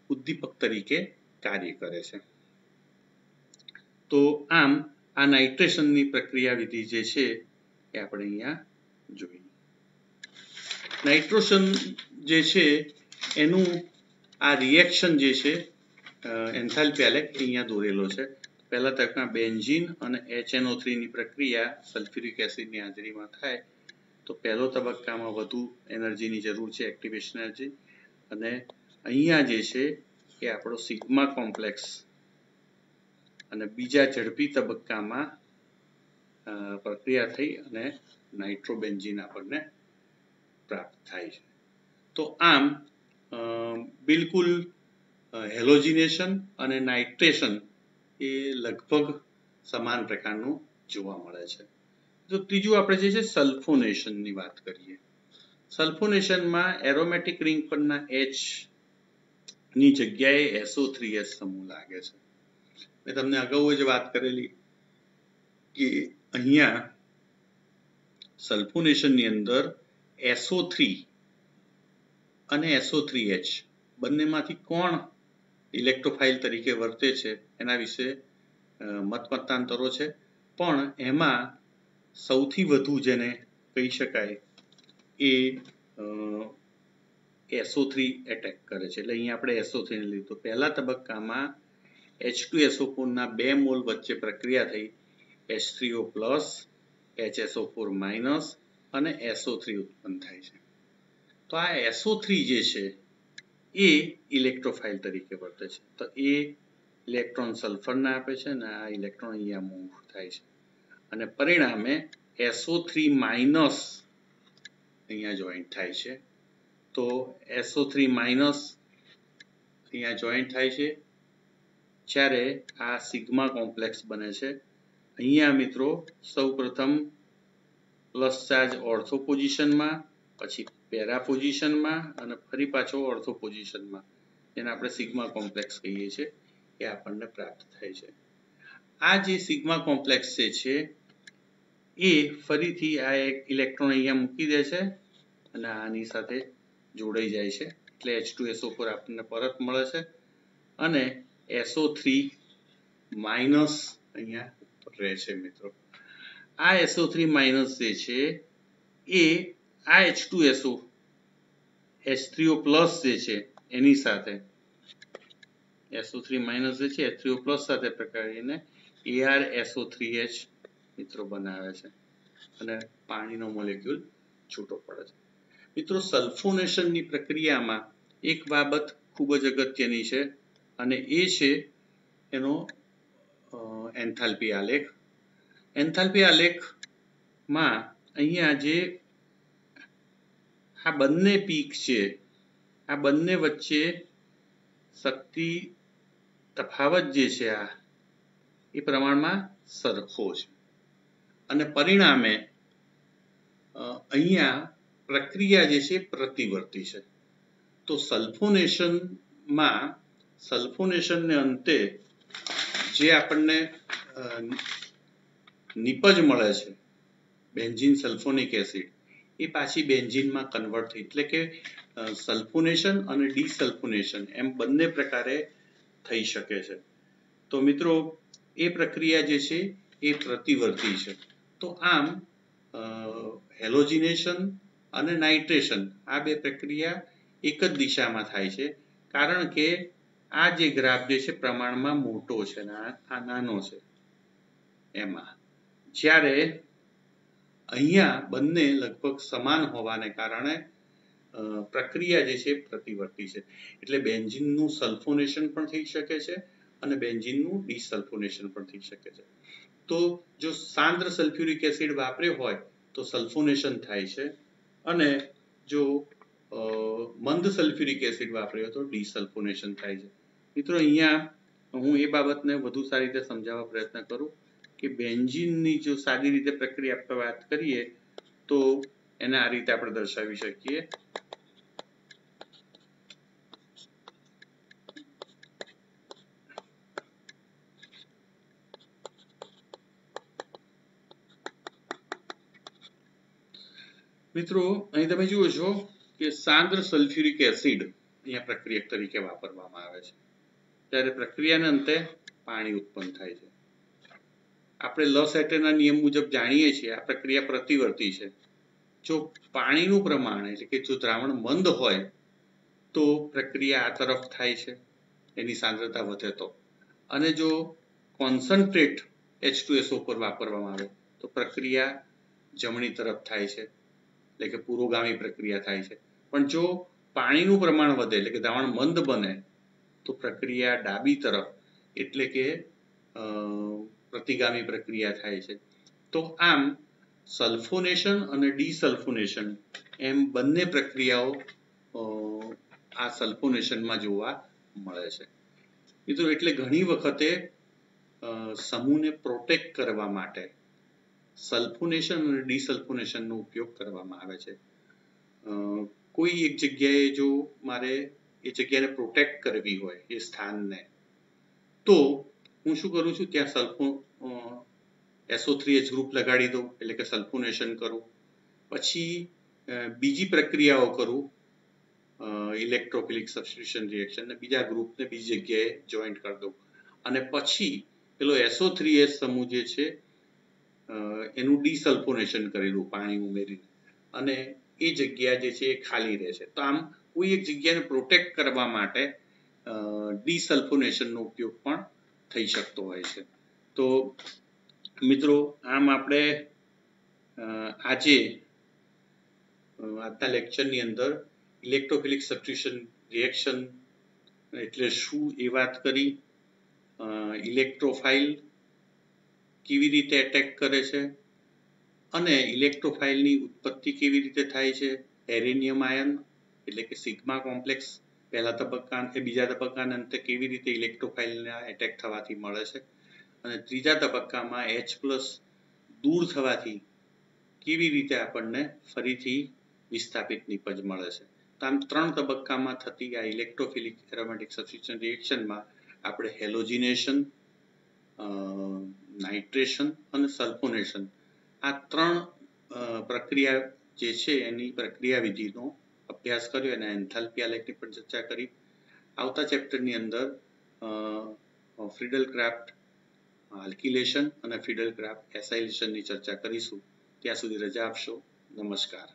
ઉદ્દીપક તરીકે કાર્ય કરે છે. તો આમ આ નાઇટ્રેશનની પ્રક્રિયા વિધિ જે છે એ આપણે અહીંયા જોઈએ. નાઇટ્રોશન જે છે એનું આ રિએક્શન જે છે એન્થાલ્પી આલેખ અહીંયા દોરેલો છે. પહેલા તબક્કામાં બેન્ઝીન અને HNO3 ની પ્રક્રિયા સલ્ફ્યુરિક એસિડની હાજરીમાં થાય તો પહેલો તબક્કામાં વધુ એનર્જીની જરૂર છે, એક્ટિવેશન એનર્જી, અને અહીંયા જે છે એ આપણો સિગ્મા કોમ્પ્લેક્સ અને બીજા ઝડપી તબક્કામાં પ્રક્રિયા થઈ અને નાઇટ્રોબેન્ઝીન આપણને પ્રાપ્ત થાય છે. તો આમ બિલકુલ હેલોજિનેશન અને નાઇટ્રેશન એ લગભગ સમાન પ્રકારનું જોવા મળે છે. તો ત્રીજું આપણે જે છે સલ્ફોનેશનની વાત કરીએ. સલ્ફોનેશનમાં એરોમેટિક રિંગ પરના H ની જગ્યાએ SO3H સમૂહ લાગે છે. મેં તમને અગાઉ જ વાત કરેલી કે અહીંયા સલ્ફોનેશનની અંદર SO3 અને SO3H બંનેમાંથી કોણ ઇલેક્ટ્રોફાઇલ તરીકે વર્તે છે એના વિશે મતમતાંતરો છે, પણ એમાં સૌથી વધુ જેને કહી શકાય એ SO3 એટેક કરે છે. એટલે અહીંયા આપણે SO3 ને લીધું. પહેલા તબક્કામાં H2SO4 ના 2 મોલ વચ્ચે પ્રક્રિયા થઈ H3O+, HSO4- અને SO3 ઉત્પન્ન થાય છે. તો આ SO3 જે છે એ ઇલેક્ટ્રોફાઇલ તરીકે વર્તે છે. તો એ ઇલેક્ટ્રોન સલ્ફરને આપે છે અને આ ઇલેક્ટ્રોન અહીંયા મૂવ થાય છે અને પરિણામે SO3- અહીંયા જોઈન્ટ થાય છે. તો SO3- અહીંયા જોઈન્ટ થાય છે જ્યારે આ સિગ્મા કોમ્પ્લેક્સ બને છે. અહીંયા મિત્રો સૌપ્રથમ પ્લસ ચાર્જ ઓર્થો પોઝિશનમાં, પછી પેરા પોઝિશનમાં અને ફરી પાછો ઓર્થો પોઝિશનમાં, જેને આપણે સિગ્મા કોમ્પ્લેક્સ કહીએ છીએ, એ આપણને પ્રાપ્ત થાય છે. આ જે સિગ્મા કોમ્પ્લેક્સ છે એ ફરીથી આ એક ઇલેક્ટ્રોન અહીંયા મૂકી દે છે અને આની સાથે જોડાઈ જાય છે. એટલે H2SO4 આપણને પરત મળે છે અને SO3- અહીંયા રહે છે મિત્રો. આ SO3- જે છે એ આ H2SO H3O+ જે છે એની સાથે SO3- જે છે H3O+ સાથે પ્રકારીને ArSO3H મિત્રો બનાવે છે અને પાણીનો મોલેક્યુલ છૂટો પડે છે. મિત્રો સલ્ફોનેશનની પ્રક્રિયામાં એક બાબત ખૂબ જ અગત્યની છે અને એ છે એનો એન્થાલ્પી આલેખ. એન્થાલ્પી આલેખમાં અહીંયા જે આ બંને પીક છે, આ બંને વચ્ચે શક્તિ તફાવત જે છે આ એ પ્રમાણમાં સરખો છે અને પરિણામે અહીંયા પ્રક્રિયા જે છે પ્રતિવર્તી છે. તો સલ્ફોનેશનને અંતે જે આપણને નિપજ મળે છે બેન્ઝીન સલ્ફોનિક એસિડ, એ પાછી બેન્ઝીનમાં કન્વર્ટ થઈ, એટલે કે સલ્ફોનેશન અને ડીસલ્ફોનેશન એમ બંને પ્રકારે થઈ શકે છે. તો મિત્રો એ પ્રક્રિયા જે છે એ પ્રતિવર્તી છે. તો આમ હેલોજિનેશન અને નાઇટ્રેશન આ બે પ્રક્રિયા એક જ દિશામાં થાય છે, કારણ કે આ જે ગ્રાફ જે છે પ્રમાણમાં મોટો છે અને આ નાનો છે એમાં, જ્યારે અહીંયા બંને લગભગ સમાન હોવાને કારણે પ્રક્રિયા જે છે પ્રતિવર્તી છે. એટલે બેન્ઝીનનું સલ્ફોનેશન પણ થઈ શકે છે અને બેન્ઝીનનું ડીસલ્ફોનેશન પણ થઈ શકે છે. તો જો સાંદ્ર સલ્ફ્યુરિક એસિડ વાપર્યો હોય તો સલ્ફોનેશન થાય છે અને જો મંદ સલ્ફ્યુરિક એસિડ વાપર્યો તો ડીસલ્ફોનેશન થાય છે. મિત્રો અહીંયા હું એ બાબતને વધુ સારી રીતે સમજાવવા પ્રયત્ન કરું કે બેન્ઝીનની જો સાદી રીતે પ્રક્રિયા આપણે વાત કરીએ તો એને આ રીતે આપણે દર્શાવી શકીએ. મિત્રો અહીં તમે જુઓ છો કે સાંદ્ર સલ્ફ્યુરિક એસિડ અહીંયા પ્રક્રિયક તરીકે વાપરવામાં આવે છે, ત્યારે પ્રક્રિયાના અંતે પાણી ઉત્પન્ન થાય છે. આપણે લસેટેના નિયમ મુજબ જાણીએ છીએ આ પ્રક્રિયા પ્રતિવર્તી છે. જો પાણીનું પ્રમાણ એટલે કે જો દ્રાવણ મંદ હોય તો પ્રક્રિયા આ તરફ થાય છે, એની સાંદ્રતા વધે તો, અને જો કોન્સન્ટ્રેટ H2SO પર વાપરવામાં આવે તો પ્રક્રિયા જમણી તરફ થાય છે, એટલે કે પુરોગામી પ્રક્રિયા થાય છે. પણ જો પાણીનું પ્રમાણ વધે એટલે કે દ્રાવણ મંદ બને તો પ્રક્રિયા ડાબી તરફ એટલે કે પ્રતિગામી પ્રક્રિયા થાય છે. તો આમ સલ્ફોનેશન અને ડીસલ્ફોનેશન એમ બંને પ્રક્રિયાઓ આ સલ્ફોનેશનમાં જોવા મળે છે. મિત્રો એટલે ઘણી વખતે સમૂહને પ્રોટેક્ટ કરવા માટે સલ્ફોનેશન અને ડીસલ્ફોનેશનનો ઉપયોગ કરવામાં આવે છે. કોઈ એક જગ્યાએ જો મારે એ જગ્યાને પ્રોટેક્ટ કરવી હોય એ સ્થાનને, તો હું શું કરું છું, ત્યાં SO3H ગ્રુપ લગાડી દઉં એટલે કે સલ્ફોનેશન કરું. પછી બીજી પ્રક્રિયાઓ કરું, ઇલેક્ટ્રોફિલિક સબસ્ટિટ્યુશન રિએક્શન, ને બીજા ગ્રુપને બીજી જગ્યાએ જોઈન્ટ કરી દઉં અને પછી પેલો SO3H સમૂહ જે છે એનું ડીસલ્ફોનેશન કરી દઉં પાણી ઉમેરીને, અને એ જગ્યા જે છે એ ખાલી રહે છે. તો આમ કોઈ એક જગ્યાને પ્રોટેક્ટ કરવા માટે ડીસલ્ફોનેશનનો ઉપયોગ પણ થઈ શકતો હોય છે. તો મિત્રો આમ આપણે આજે આજના લેક્ચરની અંદર ઇલેક્ટ્રોફિલિક સબસ્ટિટ્યુશન રિએક્શન એટલે શું એ વાત કરી, ઇલેક્ટ્રોફાઇલ કેવી રીતે એટેક કરે છે અને ઇલેક્ટ્રોફાઇલની ઉત્પત્તિ કેવી રીતે થાય છે, એરેનિયમ આયન એટલે કે સિગ્મા કોમ્પ્લેક્સ પહેલા તબક્કા કે બીજા તબક્કાના અંતે કેવી રીતે ઇલેક્ટ્રોફાઇલના એટેક થવાથી મળે છે, અને ત્રીજા તબક્કામાં H+ દૂર થવાથી કેવી રીતે આપણને ફરીથી વિસ્થાપિત નિપજ મળે છે. તો આમ 3 તબક્કામાં થતી આ ઇલેક્ટ્રોફિલિક એરોમેટિક સબસ્ટિટ્યુશન રિએક્શનમાં આપણે હેલોજિનેશન, નાઇટ્રેશન અને સલ્ફોનેશન આ 3 પ્રક્રિયા જે છે એની પ્રક્રિયા વિધિનો અભ્યાસ કર્યો અને એન્થાલ્પી આલેખની પણ ચર્ચા કરી. આવતા ચેપ્ટરની અંદર ફ્રીડલ-ક્રાફ્ટ આલ્કિલેશન અને ફ્રીડલ-ક્રાફ્ટ એસાઇલેશનની ચર્ચા કરીશું. ત્યાં સુધી રજા આપશો. નમસ્કાર.